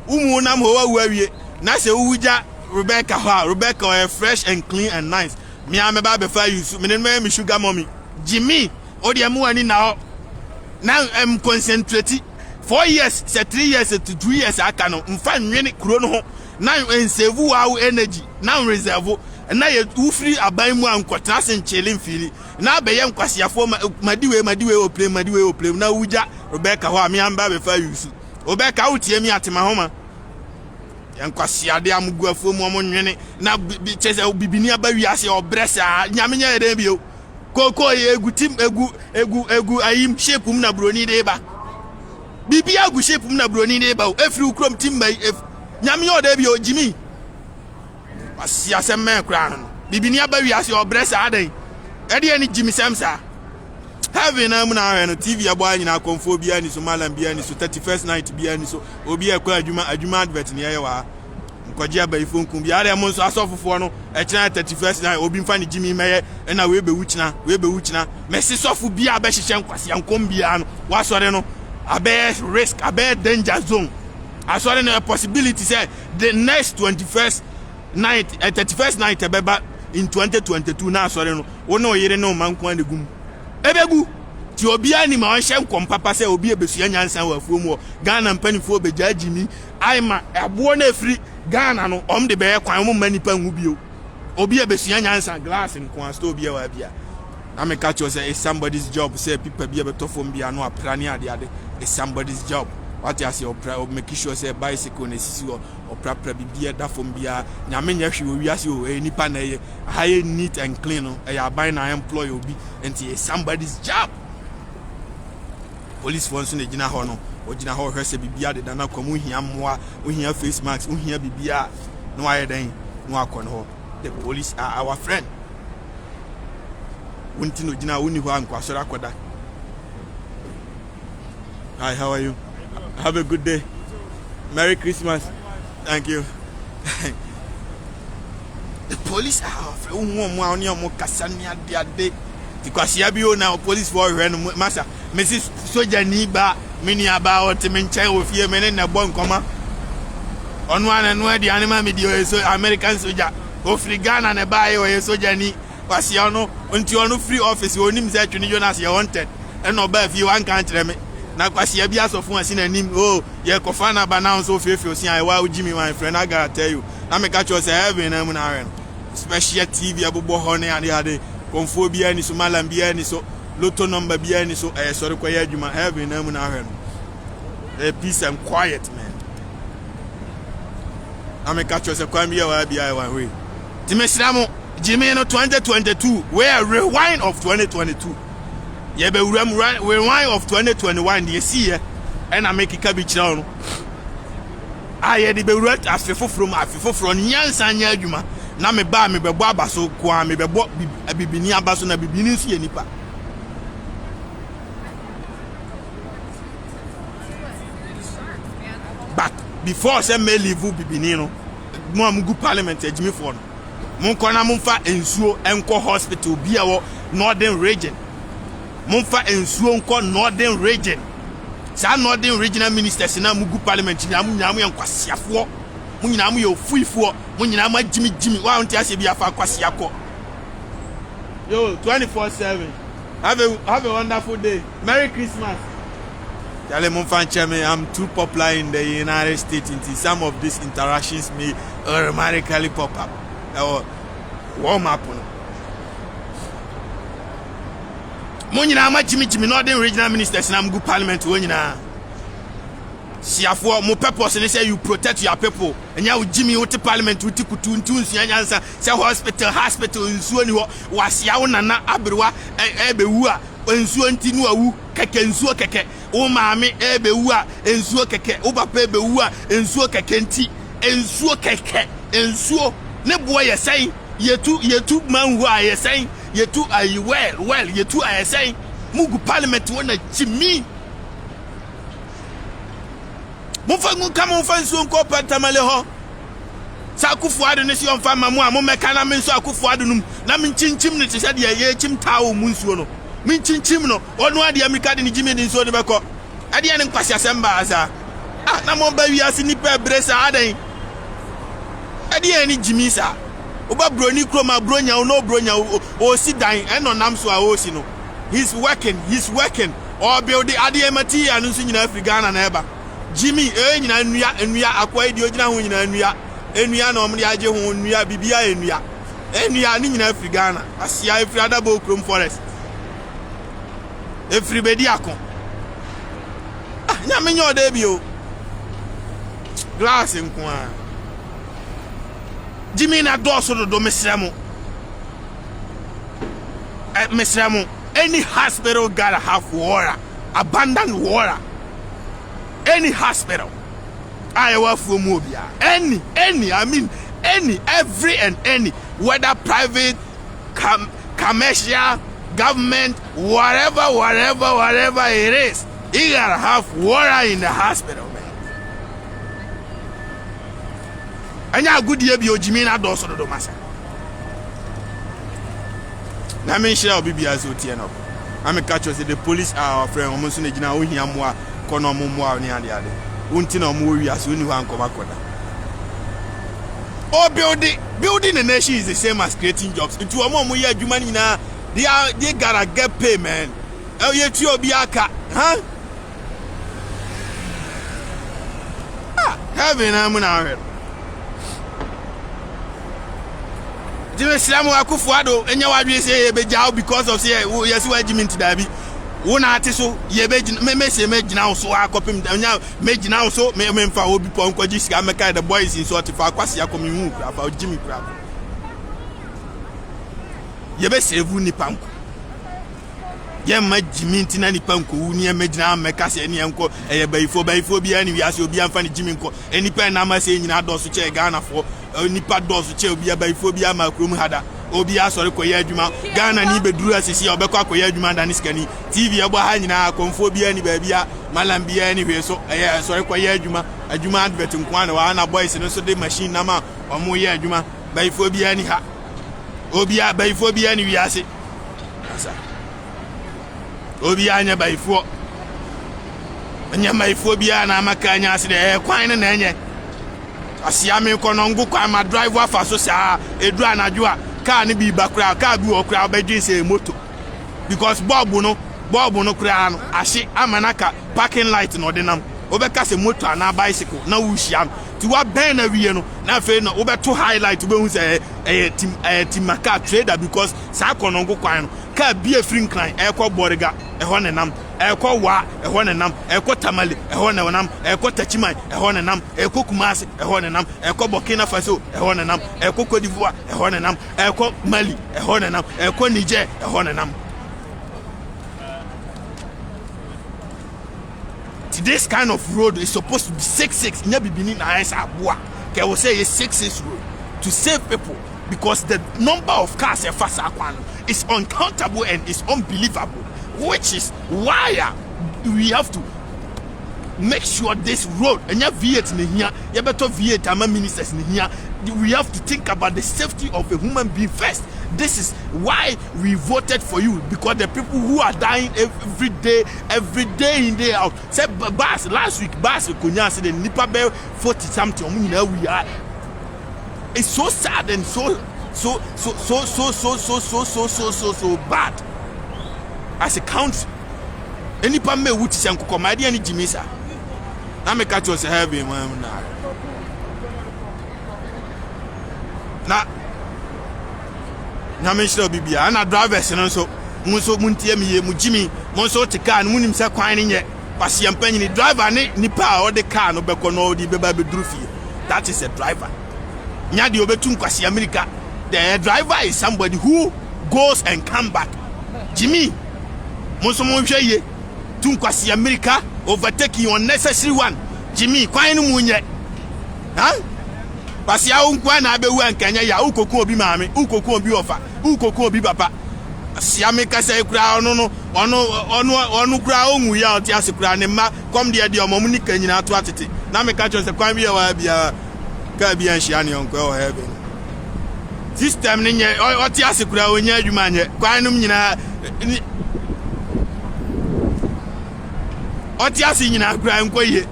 umu na mo wa wawie na se uwuja Rebecca are fresh and clean and nice me am ba be fa use me me sugar mommy Jimmy odi amu ani na now concentrate 4 years say 3 years to 2 years aka no mfa nwene kuro no ho na save wow energy na reserve na ye ufri aban mu ankotena senchele mfili na be ye nkwasiafo madiwe o play na wuja Rebecca ho ami amba be fa yusu Rebecca utie mi atema homa yankwasiade amgu afo mu omonwene na chese bibini aba wiase obresa nyame nya eden bio koko egu tim egu ayim shape na broni de ba bibia gu shape na broni de ba efri ukrom tim ba nyame yo de bi o Jimmy asia se men kra no bibini aba wi ase obresa adan e de ni Jimmy Samsa heaven na mu na no TV abo anyina konfo bia ni so malam bia ni so 31st night bia ni so obi e kwa adwuma advert ni ye wa nkwaje aba ifo nkum bia de mo so asofofo no e kina 31st night obi mfa ni Jimmy meye e na we be wuchina mesi sofo bia ba hihye nkwase ankom bia no wa sore no abe risk abe danger zone asore no a possibility say the next 21st night 31st night ebeba in 2022 na asore no wona oyire no mankwan de gum ebegu ti obi ani ma on hye nkom papa say obi ebesua nyansan wa afuom Ghana mpanifo begya Jimmy aima ebo na afri Ghana no om de be kwan mo manipa hu bio obi ebesua nyansan glass nko sto obi e wa bia na me catch you say it's somebody's job say people be beto fom bia no aprani ade it's somebody's job what you say or make sure say bicycle na sisi or prapra bibia da fom bia nyame nya hwe wi ase o nipa na ye high neat and clean no e ya buy na employ obi and it's somebody's job. Police force na gina ho no o gina ho hwe se bibia de na komu hia moa o hia face mask o hia bibia no aye den no akon ho. The police are our friend. Wunti no gina woni ho ankwasoro akoda. Hi, how are you? Have a good day. Merry Christmas. Thank you. The police are because you now police for master Mrs. Soja Niba mini about Timencha with you men in a bon comma. On one and where the animal media so American soldier of Ghana and a buy or a soja ni Pasiano until no free office you only said to Jonas you wanted and no bad if you one country. Na kwasi ya bia so fun asi na nim oh ye kofana ba now so fefe osi ai wa Jimmy my friend I gotta tell you na me catch you say heaven na mu na ren special TV abobo ho ne ade konfo bia ni so malam bia ni so lotto number bia ni so sorry kwa ya adwuma heaven na mu na ren peace and quiet man na me catch you say kwa bia wa bia wa we timesiramo Jimmy no 2022 where rewind of 2022 ye be rewind of 2021 the see and I make it cabbage down I the be ret afefo from nyansa nya adwuma na me ba me be bo abaso kwa me be bo bibini abaso na bibini nso ye nipa but before say me leave bibini no mo am go parliament Jimmy for no mon kona mon fa ensuo enko hospital bia wo northern region Monfa ensuo nko northern region sa northern regional ministers na mugu parliament nyamu yankwasiafo munyina mu ye ofuifo munyina ma Jimmy wa onti ase bia fa kwasiako yo 24/7 have a wonderful day. Merry Christmas. Tell him I'm too popular in the United States until some of these interactions may automatically pop up or warm up. Munyina ma Jimmy northern regional ministers na mgu parliament wonyina siafo mo purpose ne say you protect your people enya wo Jimmy wo te parliament wo ti kutu ntunsu anyansa say hospital nsuo ni ho wasia wo nana abrewa ebewu a nsuo nti no awu keke nsuo keke wo maame ebewu a nsuo keke wo papa ebewu a nsuo keke nti nsuo keke nsuo ne boy yesen yetu manhu a yesen yetu ayi well yetu ayesen mugu parliament wona Jimmy mo fa ngu kama mo fa nsuo nko patamale ho sa Akufo-Addo ne si on fa mamu a mo meka na me nso Akufo-Addo num na me chinchim ne tse de ye chim tawo mu nsuo no me chinchim no ono ade America de ne Jimmy de nsuo de beko ade ne nkwasi asemba asa na mo ba wi ase nipa bresa adan ade ne Jimmy sa oba broni kroma bronya no bronya o si dan eno nam so a o si no he's working or build the ademati anu nso nyina Africa na eba Jimmy nyina nnua akwa edi ogina ho nyina nnua na omri age ho nnua bibia nnua ni nyina Africa na asia Africa Adabo Chrome Forest everybody akon nya menyo oda bi o glass nko a Jimmy na do so do mesramo Mr. Any hospital gotta have water, abundant water. Any hospital. I work for Mobia. Any, I mean, any, every and any, whether private, commercial, government, whatever it is, you gotta have water in the hospital, man. And you're good here, Jimina Dosso do Massa. Now, I'm sure I'll be as Otiano. I'm a catcher, the police are our friend, almost in the Gina, we hear more, Konomo, near the other. Untino Muri as soon as you come. Oh, building a nation is the same as creating jobs. Into a moment, we are human now. They gotta get paid, man. Oh, yeah, to be a cat, huh? Heaven, I'm an Jimmy Slamu Akufuado, and your wife say, because of say, yes, where Jimmy to Dabi. One artist, ye made now, so I copy him down now, made now, so may for Obi Ponko, I'm a kind of boys in sort of Aquasia coming about Jimmy Crab. Ye best say, Wuni Panko. Ye might Jimmy Tinani Panko, near Medina, Macassi, any uncle, a bay for any as you'll be unfunny Jimmy, any pen I'm saying in our doors to check Ghana for, any part doors to check be a bay for my room had. Obia sorry ko yadwuma Ghana ni beduru asisi obekwa ko yadwuma dan skani TV abo ha nyina konfobia ni baabia malam bia ni hwe so sorry ko yadwuma adwuma advert nko na wa na boys no so de machine na ma omo yadwuma baifobia ni ha obia baifobia ni wiase asa obia anya baifo anya baifobia na makanya ase de kwan na enye asiame ko no ngu kwa ma driver fa so sa edu anadwo car ni be bakra car bi o kra be say moto because bob no kra no ahye amanaka parking light no de nam obeka say motor na bicycle na wuhia ti wa ben na wie no na fe no obeto highlight be hu say team car trader because sa konongo kwan no car bi afrin kran ekọ boriga eho ne nam ekọ wa eho ne nam ekọ tamale eho ne nam ekọ tachiman eho ne nam ekọ kumase eho ne nam ekọ Burkina Faso eho ne nam ekọ Cote d'Ivoire eho ne nam ekọ Mali eho ne nam ekọ Niger eho ne nam. This kind of road is supposed to be 6-6. Never been in Aboa. Can we say a 6-6 road to save people because the number of cars is uncountable and is unbelievable, which is why we have to make sure this road and your V8 in here, you better V8 ministers in here. We have to think about the safety of a human being first. This is why we voted for you, because the people who are dying every day in day out. Say bus last week, bus Kunya said the Nipa Bell 40 something. We are. It's so sad and so bad. As a country, any Pame which is Uncle Comedy and Jimisa. I make catch us heavy man now. Na me sure bibia na drivers no so munso muntie me mu Jimmy munso te car no munim se kwan ne nye kwase ampanyini driver ne nipa a o de car no beko no di beba beduru fie. That is a driver. Nya de obetum kwase America. The driver is somebody who goes and come back. Jimmy munso mo hwe ye tum kwase America overtaking unnecessary one. Jimmy kwan no munye ha Pasi a unkwa na abewu ankanya ya ukoku obi maame ukoku obi ofa ukoku obi papa asiame kasa ekura onu kura onwu ya oti asekura ne ma kom de omom ni kanyina ato atete na me ka cho se kwan bia wa bia ka bia nhia ne onko o heaven system ne nye oti asekura onya adwuma nye kwan num nyina oti ase nyina kura nko ye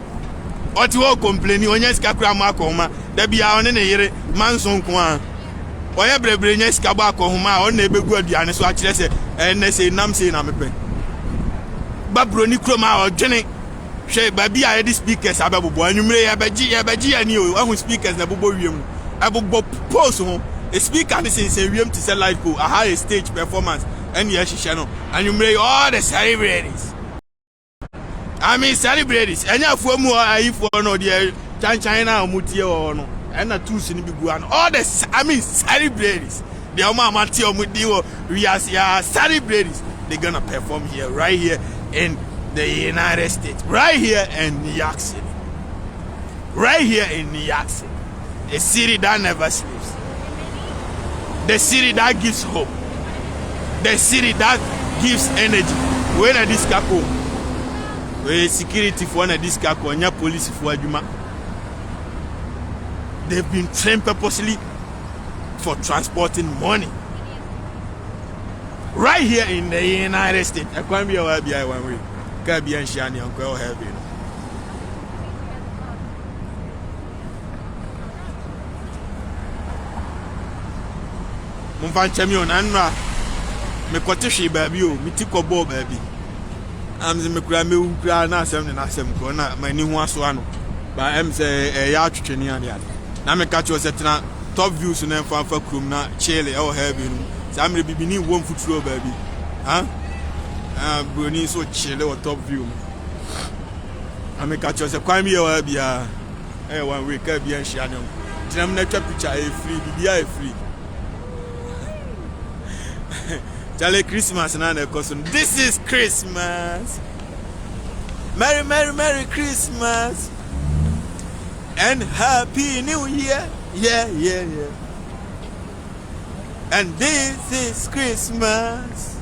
oti wo complain onya sika kura ma akoma da bia one ne yere manson ko a oye brebre nya sika ba akoma on na ebegu aduane so a kire se na se nam se na mepe babro ni kroma o dwene hwe ba bia ye di speakers ababobo anwumre ya baji ani o ahu speakers na bobo wiem abobo pose ho a speaker ni se wiem to say live go a high stage performance and ye hihye no anwumre all the celebrities I mean celebrities enya afuamu ayifo no de China omutie o no and na tools ni biguan all the celebrities The we are celebrating. They're gonna perform here, right here in the United States, right here in New York City, right here in New York City, a city that never sleeps, the city that gives hope, the city that gives energy. When a discapo, when security for a discapo, and your police for Juma, they've been trained purposely for transporting money. Right here in the United States, I can't be a BI one way. Can't be a shiny uncle heavy. Mumfan champion, Anna, me quotation baby, me tick a ball baby. I'm the Macrame who cry now, something I said, my new one swano. But I'm say a yard to Chenian. Now me catch you set top views and then for Krum, not Chile or heavy. I'm going to be near one foot row, baby. Huh? Bruni so chill or top view. I make catch us a crime here. Hey, 1 week, I'll be a shannon. I'm not a picture, a free, be free. Charlie Christmas and another cousin. This is Christmas. Merry, Merry, Merry Christmas. And Happy New Year. Yeah, yeah, yeah. And this is Christmas.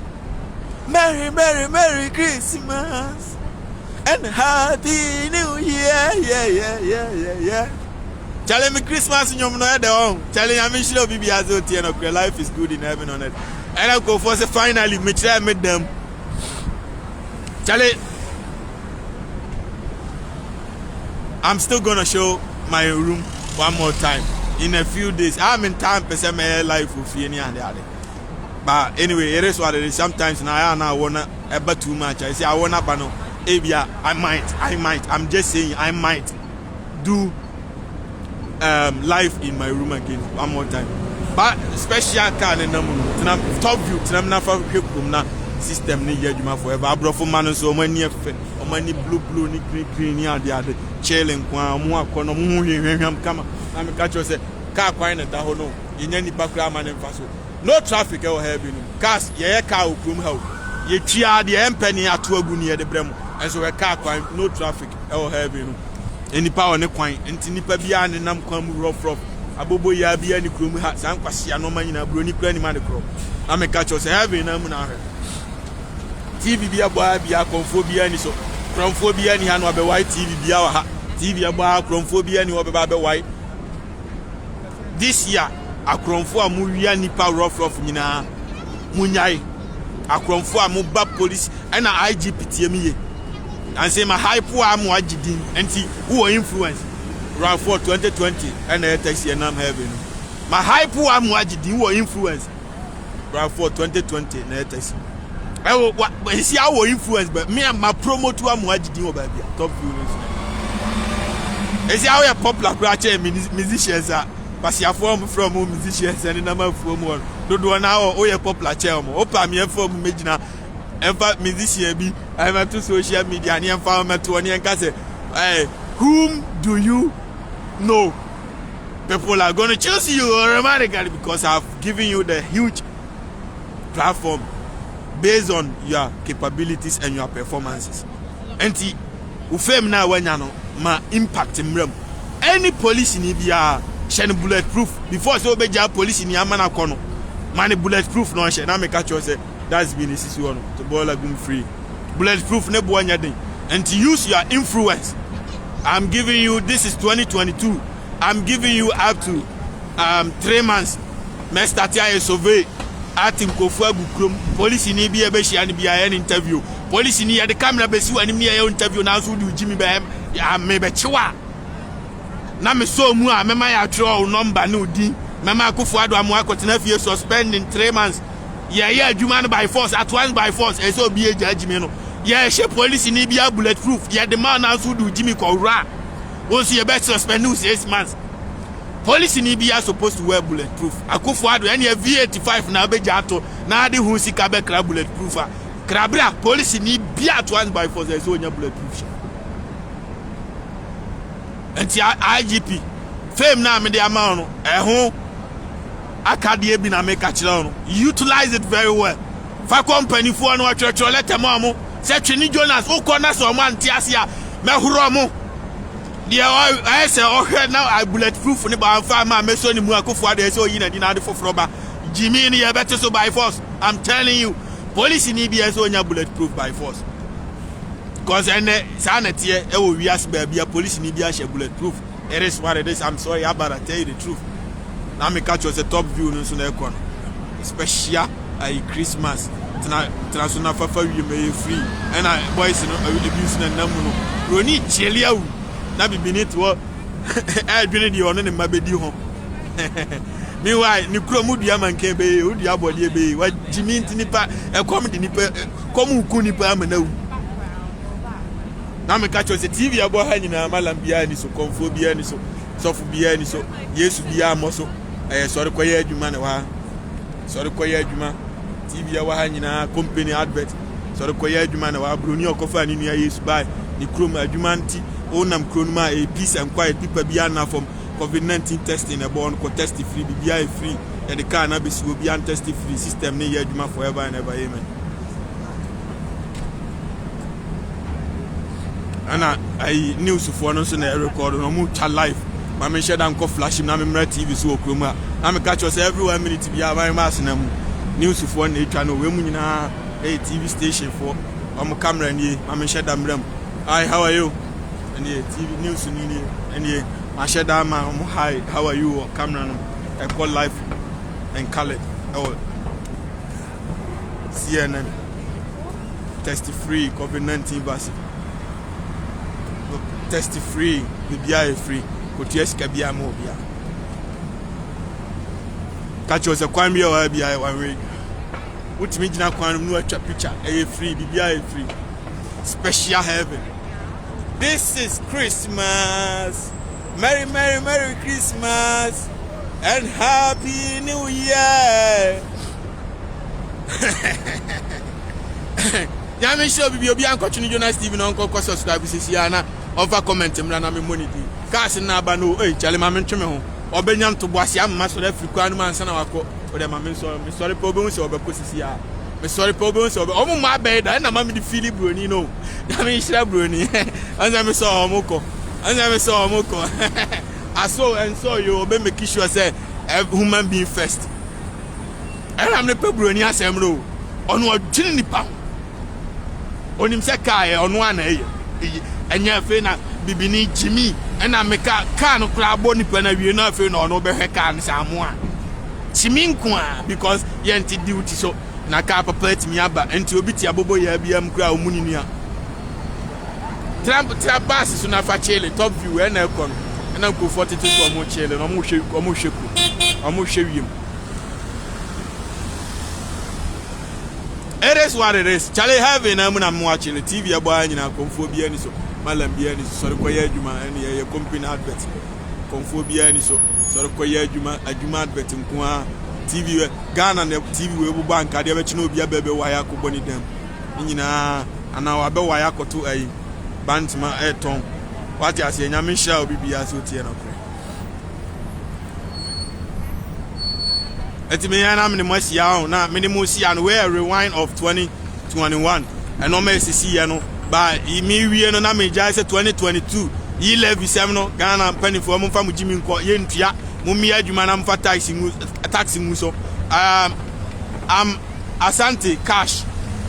Merry, Merry, Merry Christmas. And Happy New Year. Yeah, yeah, yeah, yeah, yeah. Tell me Christmas in your mother home. Tell me I'm sure baby has no life is good in heaven on it. And I go for say finally me try meet them. Charlie, I'm still gonna show my room one more time. In a few days, I'm in time to my life with any and the other. But anyway, it is what it is. Sometimes now I wanna ever too much. I say I wanna bano. I might. I'm just saying I might do life in my room again one more time. But special car in the top view, na system ni yeduma forever. Abrofo man so many o many blue ni green and the other chilling kwa mu akono mu hwehwem kama. I catch you say car kwine that ho no yenya nipa kra man mfa so no traffic e wo ha bi no cars ye car okrum ha ye twia de empany ato agu ni ye de brem and so we car kwine no traffic e wo ha bi no enipa wo ne kwan enti nipa bia ne nam kwan mu rough abobo ya bia ni krom ha san kwase no manyina broni kra ni ma de kro I catch you say ha bi na mu na hwe TV bia boa bia konfo bia ni so kromfo bia ni ha no be white TV bia wa ha TV boa kromfo bia ni wo be ba be white. This year, akromfo a mu wia nipa rough nyina munyai akromfo a mu ba police and IGP tiemiye and say my hype a mu agidin enti who influence round for 2020 and the taxi and I'm having my hype a mu agidin who influence round for 2020 na taxi I will see our influence but me and my promote to mu agidin o ba bia top viewers is how a popular crowd musicians are. But you form from musicians and number from one. Don't do now or your popular chair. Opa me from Medina and musician be I'm to social media and I'm found to one and say, hey, whom do you know? People are gonna choose you automatically because I've given you the huge platform based on your capabilities and your performances. And you fame now when you know my impact in them. Any police in India. Shine bulletproof before so be ja police ni amana kono man bulletproof no share na me catch you say that's been this is one to boil lagoon free bulletproof ne bo anya den and to use your influence. I'm giving you, this is 2022, I'm giving you up to 3 months me start a survey atim kofu agukrom police ni bi e be share ni bi an interview police ni ya de camera be si wani me ya interview na so do jimi be ya me be chiwa na me so mu a mema ya draw number no din mema akofo ado amu akotena fie suspending 3 months yeah adwuma by force at once by force e so be judge me no yeah she police ni bia bulletproof yeah the man now so do jimmy kowra once you bet suspend 6 months police ni bia supposed to wear bulletproof akofo ado any V85 na be jato na de hu sika be kra bulletproof a krabra police ni bia at once by force e so nya bulletproof. And IGP fame na me de amount no akadie bi na make a chile no utilize it very well fa company fo no church let am am say Twini Jonas o corner so man tiase a me horo mo de I say o hwe now I bulletproof ni ba fa ma me so ni mu akofo ade say o yi na di na ade foforo ba Jimmy ni ye better so by force. I'm telling you, police in EBS onya bulletproof by force. Cause sanity here, we ask baby, police in EBS bulletproof. It is what it is. I'm sorry, I better tell you the truth. Now me catch us a top view no so na ekon. Special Christmas. Tana fafa we may free. And boys no abuse na namu no. Roni chelia wu. Na bibini to e dwene di ono ne mabedi ho. Meanwhile, ni kuro mu dua man kan be o dua bole be wa Jimmy nipa e kom di nipa kom ku nipa amana wu na me catch us TV abo ha nyina malam bia ni so konfo bia ni so sofu bia ni so Yesu bia mo so sorry koye adwuma ne wa sorry koye adwuma TV ya wa ha nyina company advert sorry koye adwuma ne wa broni okofa ni nua Yesu bai ni kuro ma adwuma nti o nam kuro ma e peace and quiet people bia na from COVID-19 testing a born ko test free BBI free and the car na be will be an test free system ni yeduma forever and ever amen. Ana I news for no so na record no mu cha live ma me share dan ko flash na me mra TV so okroma na me catch us every 1 minute bia ban mass na mu news for na etwa no we mu nyina TV station for am camera ni ma me share dan mram. Hi, how are you? And TV news ni and Mashedama, hi, how are you? Cameron, I call live and Khaled. Oh, CNN, test free, COVID-19 vaccine. Test free, BBI free, Koties Kabia Mobia. Catch us a Kwame or BBI 1 week. What me na Kwame no picture, a free, BBI free. Special heaven. This is Christmas. Merry, Merry, Merry Christmas and Happy New Year. Yami show be obi an Twini Jonas TV no nko subscribe sisi ana over comment mra na me money di. Cash na ba no chale ma me ntwe me ho. Obenya nto boase amma so da Africa anu man sana wako. O de ma me sorry po obi so obeko sisi a. Me sorry po obi so omo ma be da na ma me di feel broni no. Yami shira broni. Anza me so omoko. And I saw Moko. I saw and saw you obey make sure say human being first. And I'm the people in Yasemro. On what Jimmy Pound. On him say car on one and your friend Bibini Jimmy and I make a can of crab bony pen of you nothing or no better can someone. Chiminkwa because yanti duty so na car plate me aba and to be Tiabobo Yabiam crowd munia. Trap passes on a fachele, top view, and I come. And I'm go 42 for more chile, and I'm show you. It is what it is. Charlie having I'm watching the TV about in a conphobia, so Malambia is sort of Koyajuma and a company advert. Conphobia is so of Koyajuma, a Juma advert in Kwa TV, Ghana and the TV bank, I never know be a baby wire could bonny them. And now I bet wire could to a Bantma Eton. What I say, Yamisha will be as with Tiano. It's me and I'm the most young now, minimum see and wear a rewind of 2021. And no mercy see, but me, we are not just 2022. Ye levy 7 Ghana penny for a family Jimmy Yentia, Mumia Jumanam for taxing Muso. Asante cash.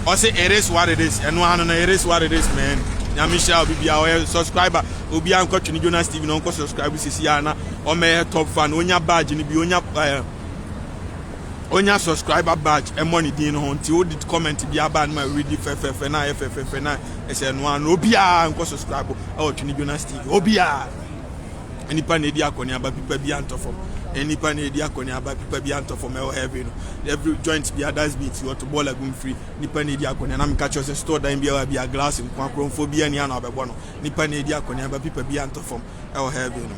Or say it is what it is, and one it is what it is, man. Yamisha will be our subscriber. Obi an Twini Jonas TV no ko subscribe sisiana o me top fan onya badge ni bi onya subscriber badge e money din no nti o did comment bi aba na read ff na e say no an obi an ko subscribe o Twini Jonas TV obi a enipa na di akoni aba pipa bi antofom enipa na di akoni aba pipa bi antofom e o heavy no every joint bi others beat you to ball agum free nipa na di akoni na me catch us store dan bi a glass nkwa kromphobia ni an obebo no nipa na di akoni aba pipa bi antofom e o heavy no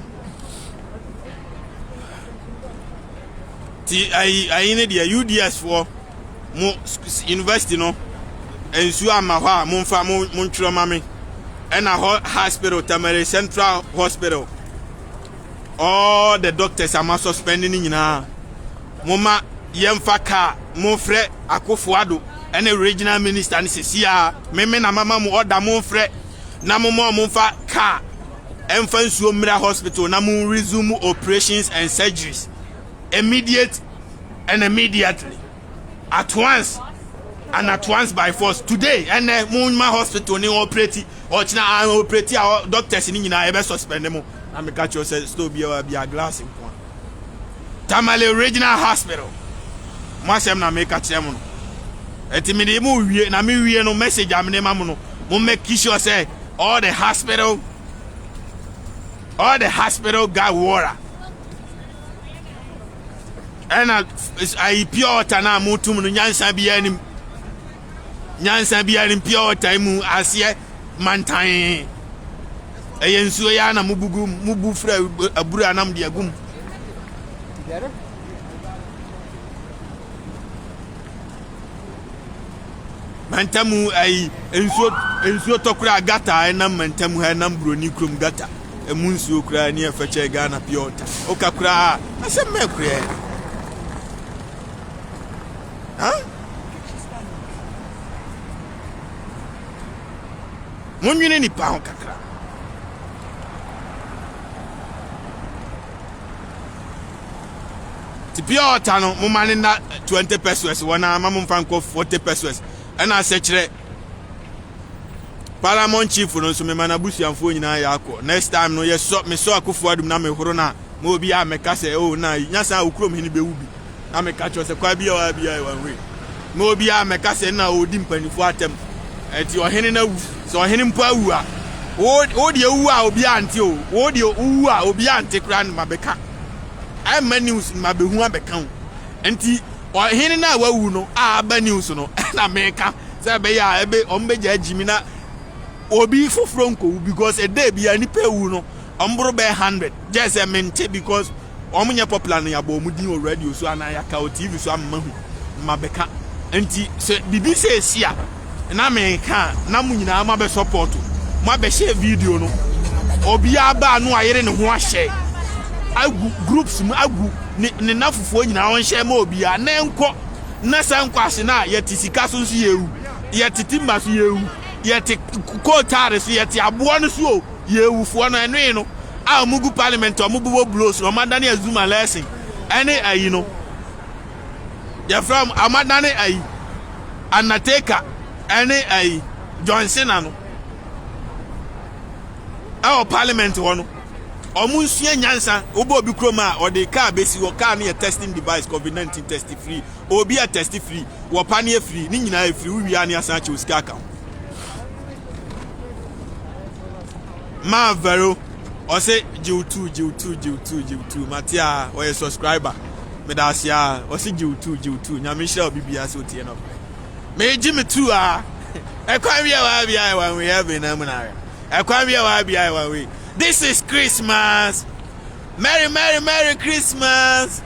ti ai ne dia UDS for mo university no ensu ama ho a mo mfa mo ntwero mame e na hospital Tamale Central Hospital all the doctors are suspending nyina moma yemfa ka mo frɛ Akufo-Addo ene regional minister ni sesia meme na mama mo order mo frɛ na mo fa ka emfa nsuo mra hospital na mo resume operations and surgeries immediately at once by force today and mo hospital ni operate or china operate our doctors ni nyina e be suspend mo na me catch you say still be a glass in point Tamale Regional Hospital mo asem na me catch them no etimide mo wie na me wie no message am ne ma mo no mo make sure say all the hospital got water and I pure water na mo tum no nyansa bia ni pure water mu asie mantan eyensuo ya na mubu fra aburu anam de agum mantamu ai ensuo tokura gata enam mantamu ha nam broni krom gata emunsuo kura ni efache Ghana pure water okakura asem mekure Munwini ni pa hon kakra ti pure water no mo mane na 20 pesos wana mamum fan ko 40 pesos ena se kire Paramount chief no so me manabusu amfo nyina ya akọ next time no ye so me so Akufo-Addo na me horo na mo obi a meka se o na nyasa okrom hini be wubi na me ka cho se kwa bia wa bia one way mo obi a meka se na odi mpanifo atem enti ohene na wu so ohene mpo awu a o de wu a obi ante o o de wu a obi ante kra na mabeka I man news mabehu abeka enti ohene na wawu no a ba news no na meka say be ya ebe ombeja jimi na obi foforo nko because a day bia ni pe wu no ombro be 100 just a mente because omunye popular na yabo omudin o radio so ana ya ka o TV so amahu mabeka enti se bibi se esia na meka na munyina ama be support mo be share video no obi aba no ayere ne ho ahye agu groups mu agu ne nafufuo nyina won share ma obi a na enko na sanko ase na yeti sika so nso yewu yeti timba so yewu yeti kotare so yeti abo no so yewu fo no eno no a mugu parliament omubu blows Amadani Azuma lesson ene ayi no ya from Amadani ayi Undertaker ene ayi Johnson no our parliament wono omunsua nyansa obo obi kroma or the car besi wo car na testing device COVID-19 test free obi a test free wo pane free ni nyina free wi ania asan che osika account ma vero o say Jiu2 Matia o subscriber me da sia o say Jiu2 nyame hira obibia so tie no me Jimmy 2 a e kwa wi wa bia wa we have na mu na e kwa wi wa bia wa we. This is Christmas. Merry Christmas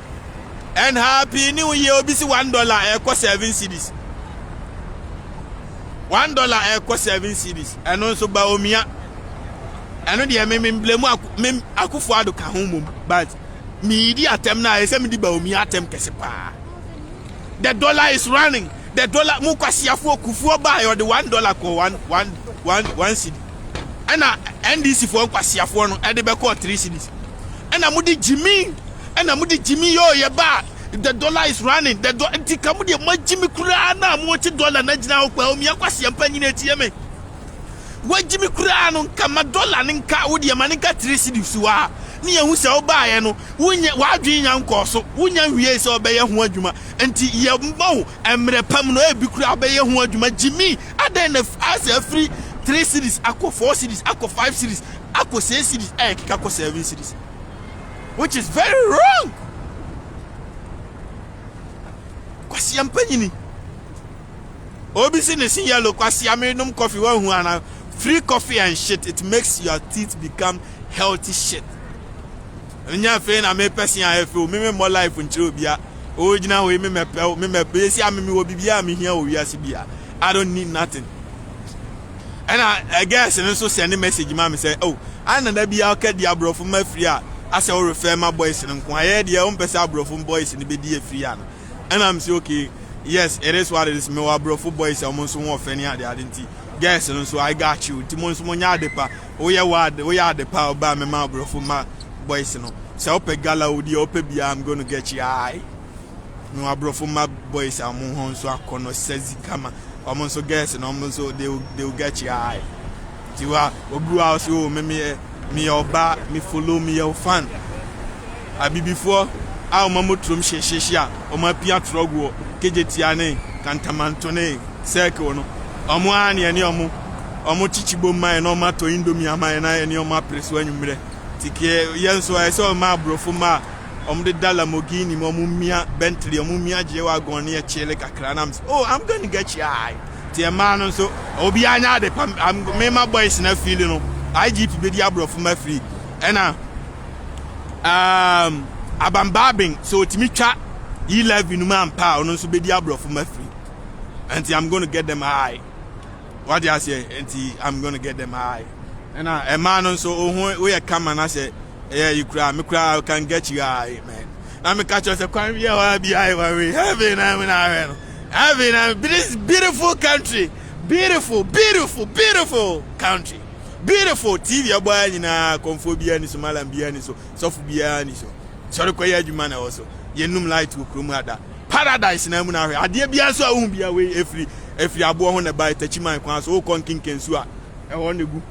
and Happy New Year. Obisi $1 equals 7 cedis. $1 equals 7 cedis. And also by Omia. I know the blame Akufo-Addo ka home, but media atem na esem di ba Omia atem kesepa. The dollar is running. The dollar mukwasiafo kufuo buy or the $1 ko one cedi. Ena NDC for kwasiafo no e de be call 3 cedis. Ena mudi Jimmy yo ye ba the dollar is running the antika mudi ma Jimmy kura na mo ti dollar na gina ho kwa omi akwasiampa nyina tie me wa Jimmy kura no nka ma dollar nka wo de ma nka 3 cedis wa ne ye hu se wo ba ye no wunya wa adwen nya nko so wunya hwie se obeye ho adwuma enti ye mbo emre pam no e bi kura obeye ho adwuma Jimmy adan na as a free 3 cedis akọ 4 cedis akọ 5 cedis akọ 6 cedis kika akọ 7 cedis, which is very wrong. Kwasi ampanyini obisi ne sin yellow kwasi amenum coffee wa hu ana free coffee and shit, it makes your teeth become healthy shit. Nya fe na me person afi o me more life nchire obia o gina ho me pe si amemi obi bia me hia o wiase bia. I don't need nothing. And I guess and also send a message, mama say, oh, I know that be our kid, the abro from my free. as I refer my boys and quiet the own person bro from boys in the BD free and I'm say okay, yes, it is what it is. Me bro for boys almost one of any other identity. Yes, and so I got you. Timons Monya de pa. We are the power by me my bro for my boys no. So open gala with the open beer, I'm gonna get you eye. No bro for my boys I'm on so I can says come almost so guess and almost so they will get you eye. Tiwa obu house you me oba me follow me your fan. I be before our mamutrum shesha or my pia trogo kejetiane cantamantone circle no omuani and yomu omu chichibo my no mato indomie amana and your ma press when you mre tike yen so I saw my bro for ma the dollar mogini momumia Bentley omumia jewa gone chele kakra nam oh I'm going to get you eye the man so obi anya de I'm me my boys na feeling no IGP be the bro for my free and abambabing so timi twa 11 man pa ono so be the bro for my free and I'm going to get them high what do I say and I'm going to get them high and a man so we come and I say yeah you cry me cry can get you high man I'm a catch us a crime yeah be high we having this beautiful country beautiful country beautiful TV boy na konfobia ni so malam bia ni so sofu bia ni so sorry ko ya adwuma na also yenum light wo krom ada paradise na mu na hwe ade bia so ahun bia we efri abo ho na bai tachiman kwan so kon kinkensu a e ho negu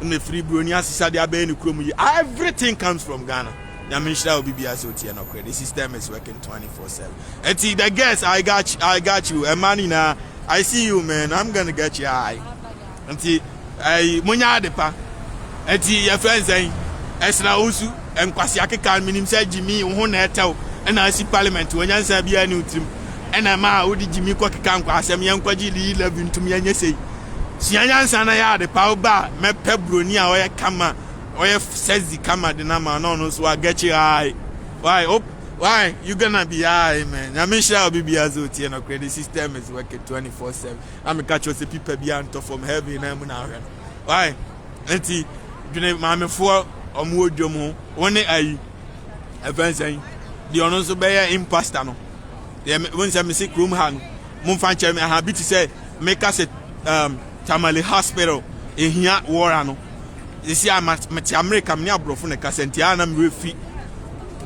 na free broni asisa de abai ni krom yi everything comes from Ghana. Na minister will be so tie no credit. The system is working 24/7. And the guess I got you. A man na I see you man. I'm going to get you high. And I munya de pa. And your friends saying Esra Usu and Kwasi Akeka minim say Jimmy ho na etel and I see parliament when yan say bia ni utrim. And ma odi Jimmy kwa keka nkwa asem yan kwaji 11 to me anya say. Si yan sana ya de pa oba me pebroni a oye kama Oye says the camera the number no so I get you high. Why you gonna be high man? I mean sure be as OT no credit system is working 24/7. I'm catch us people be on top from heaven na mu na hwe. Why? Enti dwene maame fo omo odwom ho. Woni ayi. Event saying the ono so be imposter no. They when say me sick room hang. Mo fan che me ha bi ti say make us Tamale hospital ehia wora no. You see, I'm at America, near Brofune Cassentiana, Refi.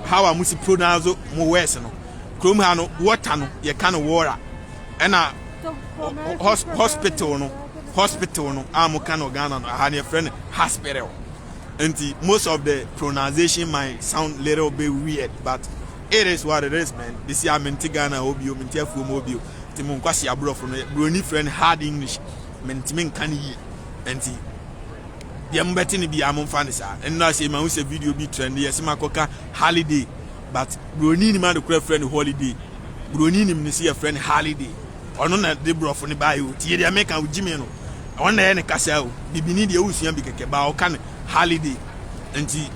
How I must pronounce more West, no. Crumhano, water, no, you can't water. And a hospital, no, Amokano Ghana, I had a friend, hospital. And most of the pronunciation might sound a little bit weird, but it is what it is, man. This year, I'm in Tigana, Obio, Mintefu Mobile, Timonquasi abroad from a Bruni friend, hard English, Mentimin Kani, and the betting be among fans and now say my video be trendy yes makoka holiday but broni ni man the friend holiday broni ni see a friend holiday ono na de bro for ni buy you tie dey make am Jimmy no ono na ne kasa o bibini dey usua bi keke ba o kan holiday enti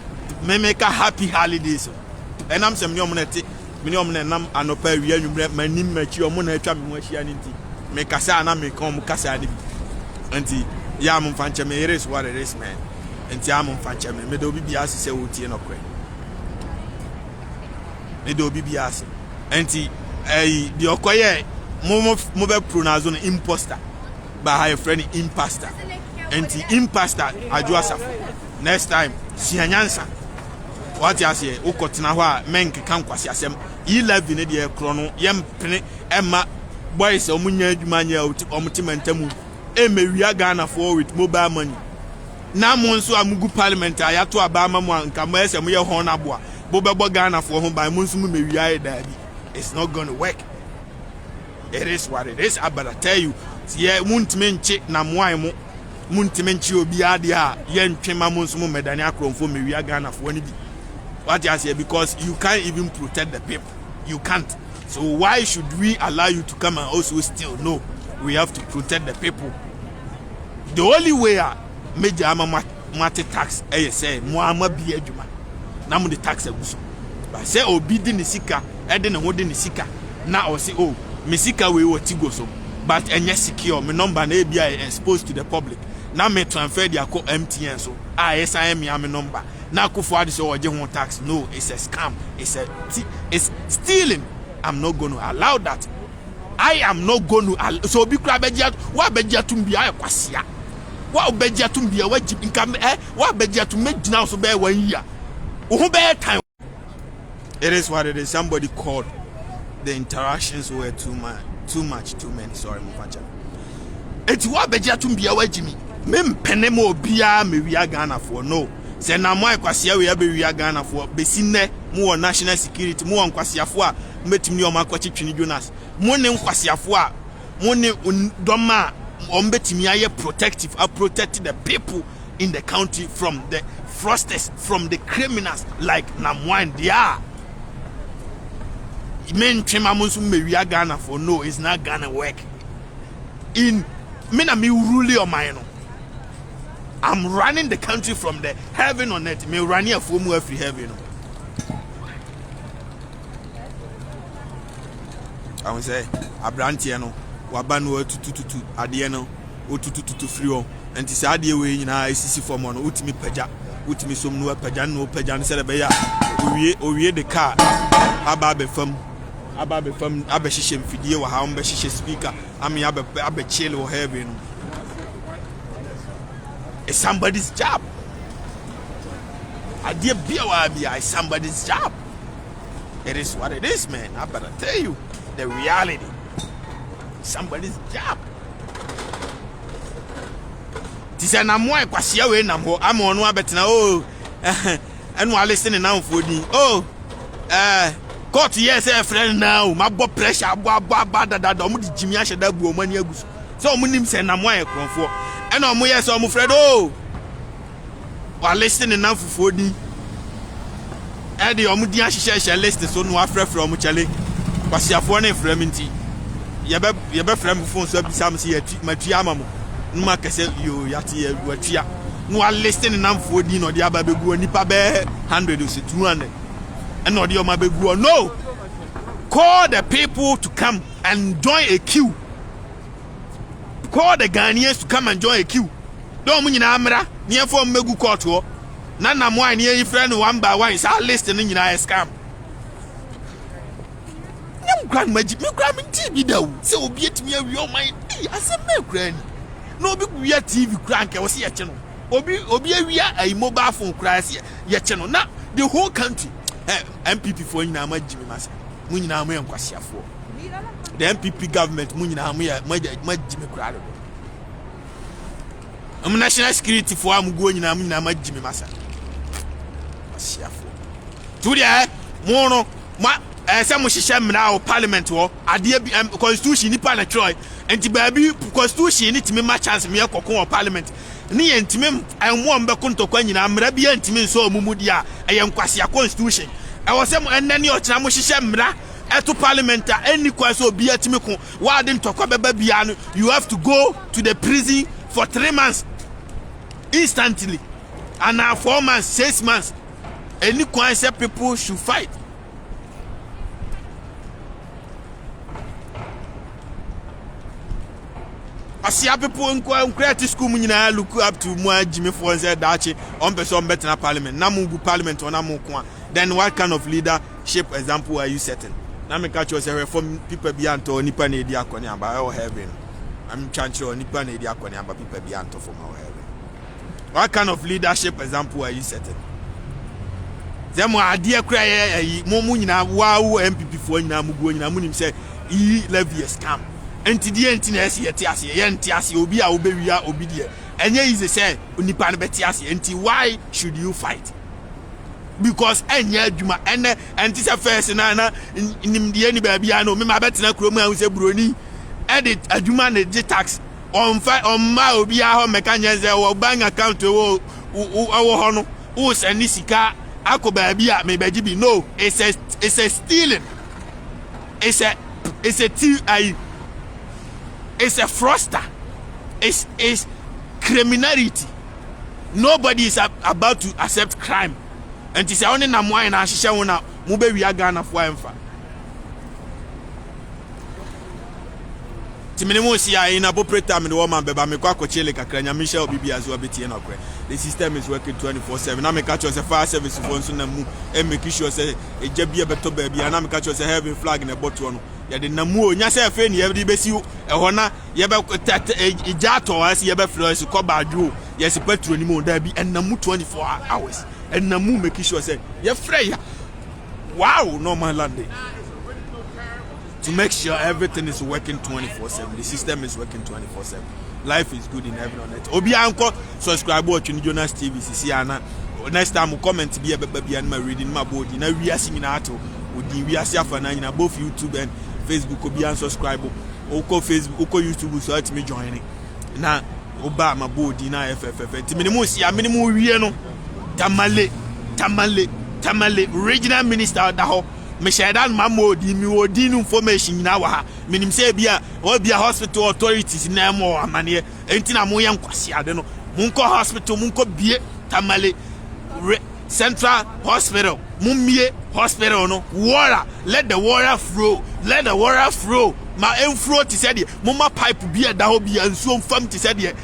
me make a happy holidays and am sem nyom na te me nyom na nam anopa wi anwumre manim machi omo na atwa me ho ahia ni nti me kasa na me kan mo kasa ni enti yeah, I'm fancha me. It is what it is, man. And I'm fancha me. Me do be as say wuti no kwe. Me do be as. And the okoye mo be pronounce on imposter. By her friend imposter. And the imposter ajuasa. Next time, si anyansa. What you say? Ukotena hwa men keka nkwasi asem. 11 ne de krono yem pene emma boys omunya adwuma nya omutimentamu. Emewia Ghana for with mobile money. Na mo nso amugu parliament ayato abama mo anka mo ese mo ye honorable. Bobebo Ghana for home by mo nso mo mewia e dabi. It's not going to work. It is what it is. I better tell you. Yeah, muntime nche na moan mo. Muntime nche obi ade a ye ntwema mo nso mo medani akromfo mewia Ghana for ni bi. What you say because you can't even protect the people. You can't. So why should we allow you to come and also steal? No. We have to protect the people. The only way major amamate tax say moama bi adwuma na mo the tax aguso but say obi di ni sika e de ne ho de ni sika na o say oh me sika we woti go so but enye secure me number na e bia exposed to the public na me transfer dia ko MTN so SIM ya me number Now Akufo-Addo say oje tax. No, it's a scam. It's stealing. I'm not going to allow that. I am not going to. So be crabbeja. What beja to be a kwasia? What beja to be a wajib income? What beja to make now so bear 1 year? Who bear time? It is what it is. Somebody called. The interactions were too much, too many. Sorry, Mufacha. It's what beja to be a wajimi. Mem penemo bia me we are Ghana for no. Say na mo akwasia we are Ghana for. Besine mo national security mo akwasia for a metimi o makwachi twini Jonas. Mo ne akwasia for a mo ne doma o betimi aye protective, protect the people in the country from the fraudsters, from the criminals like Namwan. They are. Men Chema Musu me we are Ghana for no, it's not Ghana work. In me rule on my own. I'm running the country from the heaven on earth. Me running a form of free heaven. I will say, Abrantiano, Wabanu to Adiano, to free. And this idea way in our ICC form on Utimi Peja, Utimi some no Pejano, Pejan Celebaya, we the car, Ababe from Abeshim Fidio, how Beshish speaker, I mean Abe chill or heaven. It's somebody's job. Idea it's somebody's job. It is what it is, man. I better tell you the reality. Somebody's job. This is na moi kwasia we nam ho am ono abetina oh enu a listening now for di oh court yes a friend now ma bo pressure abo da omo di jimi a sheda bu omo ani agusu so omo nim se na moi kronfo enu omo yes omo friend oh wa listening now for di e di omo di a hihye list so no afrefre omo chale kwasiafo na eframinti ye be frem phone so bisam se matua amamo numa kese yo yati watia no a listing nam for di no dia ba begu nipa be 100 or 200 and no dia ma begu no call the people to come and join a queue. Call the Ghanaians to come and join a queue. Don't mean amra near for megu court ho na na mo ani e friend one by one is our list ni nyina scam nyam grand magic me grand TV da wo se obi etimi awi o man asem me grand no obi kuya TV crank we se ye che no obi awia a mobile phone crash ye che no na the whole country MPP for nyina magimi masa mu nyina mo yankwasiafo the MPP government mu nyina mo magimi crowd national security for am go nyina mo nyina magimi masa asiafo to the mo no ma say mo hihye mna o parliament wo ade constitution ni pa na troy enti baabi constitution ni timi ma chance me ekokon o parliament ni yentimi anwo mbeko ntokwa nyina mra bi yentimi nso omumudi a eyenkwase constitution e wo se mo enani o kina mo hihye mra eto parliament a eni kwase obi atimi ko wa de ntokwa beba bia no you have to go to the prison for 3 months instantly and 4 months 6 months any kwase people should fight. Asia people in create school nyina look up to mo Jimmy for say dachi on person better na parliament na mu parliament on amu kwa then what kind of leadership example are you setting na me catch you say reform people be anto nipa na edi akoni aba o heaven I'm trying to nipa na edi akoni aba people be anto for my heaven what kind of leadership example are you setting them ade akra yi mo nyina wow MPP for nyina mu go nyina mu nim say e levy scam enti die enti na ese yete ase ye enti ase obi a obewia obi die enye is say onipa no beti ase enti why should you fight because enye adwuma ene enti se first na nim die ni ba bia no me ma betina kromu a se broni edit adwuma na di tax on ma obi a ho meka nyenze wo bank account wo ho no wo se ni sika akoba bia me baji bi no it's a stealing it's a fraudster. It's criminality. Nobody is about to accept crime. And it's only na mo na hihye wona mo be wi Ghana for emfa. Timinimo si ya in appropriate time the woman beba me kwa kochele kakra nya Michelle Bibi azu abeti na kre. The system is working 24/7. Na me catch us a fire service for nso na mu e make sure say e gya bia beto ba bia na me catch us a heaven flag na botto no. Ya de na mu o nya say afa ni e de besi e ho na ye be e gya to as ye be flow ko ba dwo ye se petrol ni mo da bi en na mu 24 hours. En na mu make sure say ye frey ya. Wow, no man landing. To make sure everything is working 24/7. The system is working 24/7. Life is good in heaven on earth. Obi anko subscribe to Jonas TV Sisiana. Next time comment be a and my reading my body. Now we are singing out we are afana both YouTube and Facebook. Obi and subscribe. Oko Facebook, Oko YouTube so let me join it. Na oba my body na FFF. Minimum see a minimum we no. Tamale regional minister da ho. Me shedan mamo di mi odi information na wa ha minim say bia hospital authorities na mo amane enti na mo ye nkwase ade no munko hospital munko bie Tamale Central Hospital mummie hospital no water let the water flow ma enflow ti say de mumma pipe bia da ho bia nsuo mfam ti say de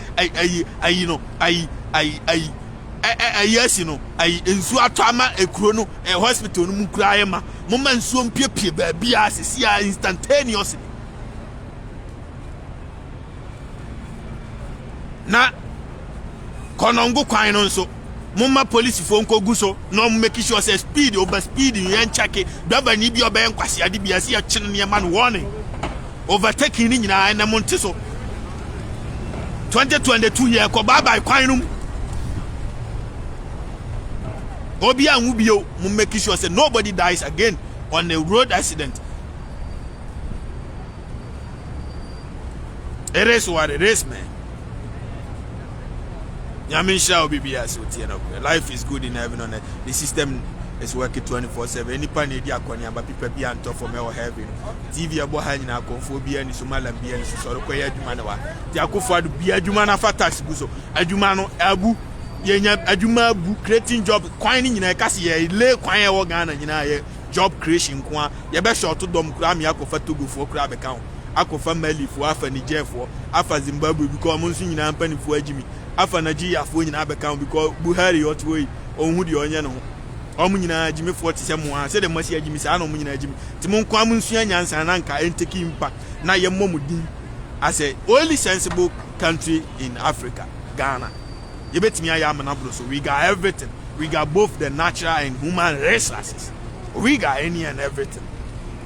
yes, you know, I ensuatama a chrono, a hospital, Mukrayama, Moment soon pie baby as see instantaneously. Na Konongo Quine so Mumma police phone ko guso, no making sure say speed over speed you ain't check it, Dava Nibia Bank Quasia Dibia chin near man warning. Overtaking in a Montiso 2022 year Kobaba Quinum. Obi and Ubio will make sure say nobody dies again on a road accident. It is what it is, man. Yamin shall be as life is good in heaven on earth. The system is working 24/7. Any pan idea but people be on top for me or heaven. TV about hanging out conphobia and Somala be and so quiet Jumanawa. The Akufad be a Jumana Fatas Buzo, a Jumano Abu. Yenya adwuma bu creating job kwan ni nyina kasi ye le kwan ye wo Ghana nyina ye job creation kwa ye be short dom kura me akofa Togo fo kura be kan akofa Mali fo afa Niger fo afa Zimbabwe because monsu nyina mpani fo agimi afa Nigeria fo nyina be kan because Buhari otwe onhu de onye no omu nyina agimi fo te semo a se de masi agimi sa na omu nyina agimi ti mon kwa monsu anyansa na nka enteki impact na ye mmomudin as a only sensible country in Africa, Ghana. You bet me I am an abro, so we got everything. We got both the natural and human resources. We got any and everything.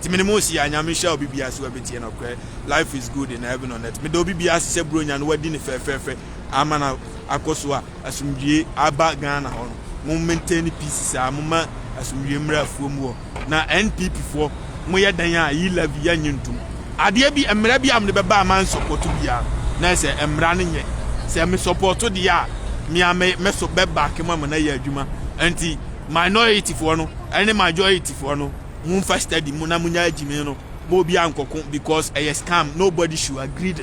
Timinimosi and Michelle Bibias will be ten okay. Life is good in heaven on earth. Me do Bibias se bronya and wedding fair. Amana akoswa asumdie aba Ghana hon. Mo maintain peace sa mama asumdie mra fuomu na NPP for mo ye dan a yi levy ya nyintum. Ade bi emra bi am de beba man support bia. Na se emra ne nye. Se me support dia me so beba ke mama na ya adwuma anti minority for no any majority for no mun first study mun na munya agime no mo bi ankoko because a scam nobody should agree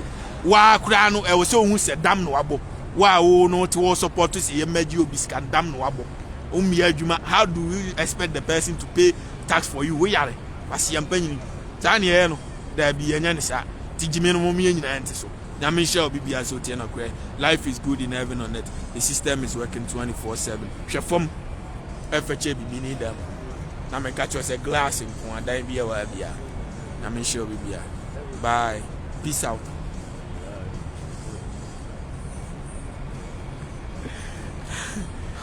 wa kura no e wo se ohun se dam no wabo wa wo no to wo support to say meji obi scan dam no wabo mi adwuma. How do you expect the person to pay tax for you we yare wasi ampanyi tani e no da bi enya ne sa tijime no mo mi nyina ente so. Yamin shall be as life is good in heaven on earth. The system is working 24/7. Shefom FHA be need them. Now me catch us a glass in one day be a wabia. Yamin shall be. Bye. Peace out.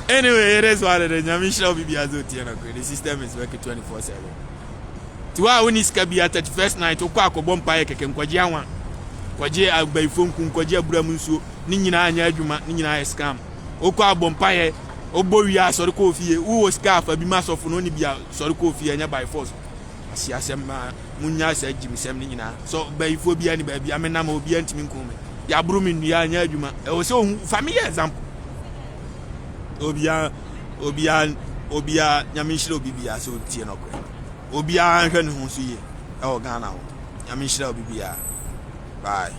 Anyway, it is what it is. Yamin shall be as the system is working 24/7. To our when is be at 31st night, Okako Bompire can Kwajiawan. Kwaje abaifo nku kwaje aburamu nsuo ni nyina anya adwuma ni nyina scam okwa abompaye obowi asori ko fie wo scarf abi masofo no ni bia sori ko fie anya by force asiasem munya asa jimisem ni nyina so baifo bia ni ba bia menam obi antimi nkume ya buru mi nua anya adwuma e wo se family example obia nyamishira obi bia so tie no kro obia hwe ne ho so ye e o Ghana ho nyamishira obi bia. Bye.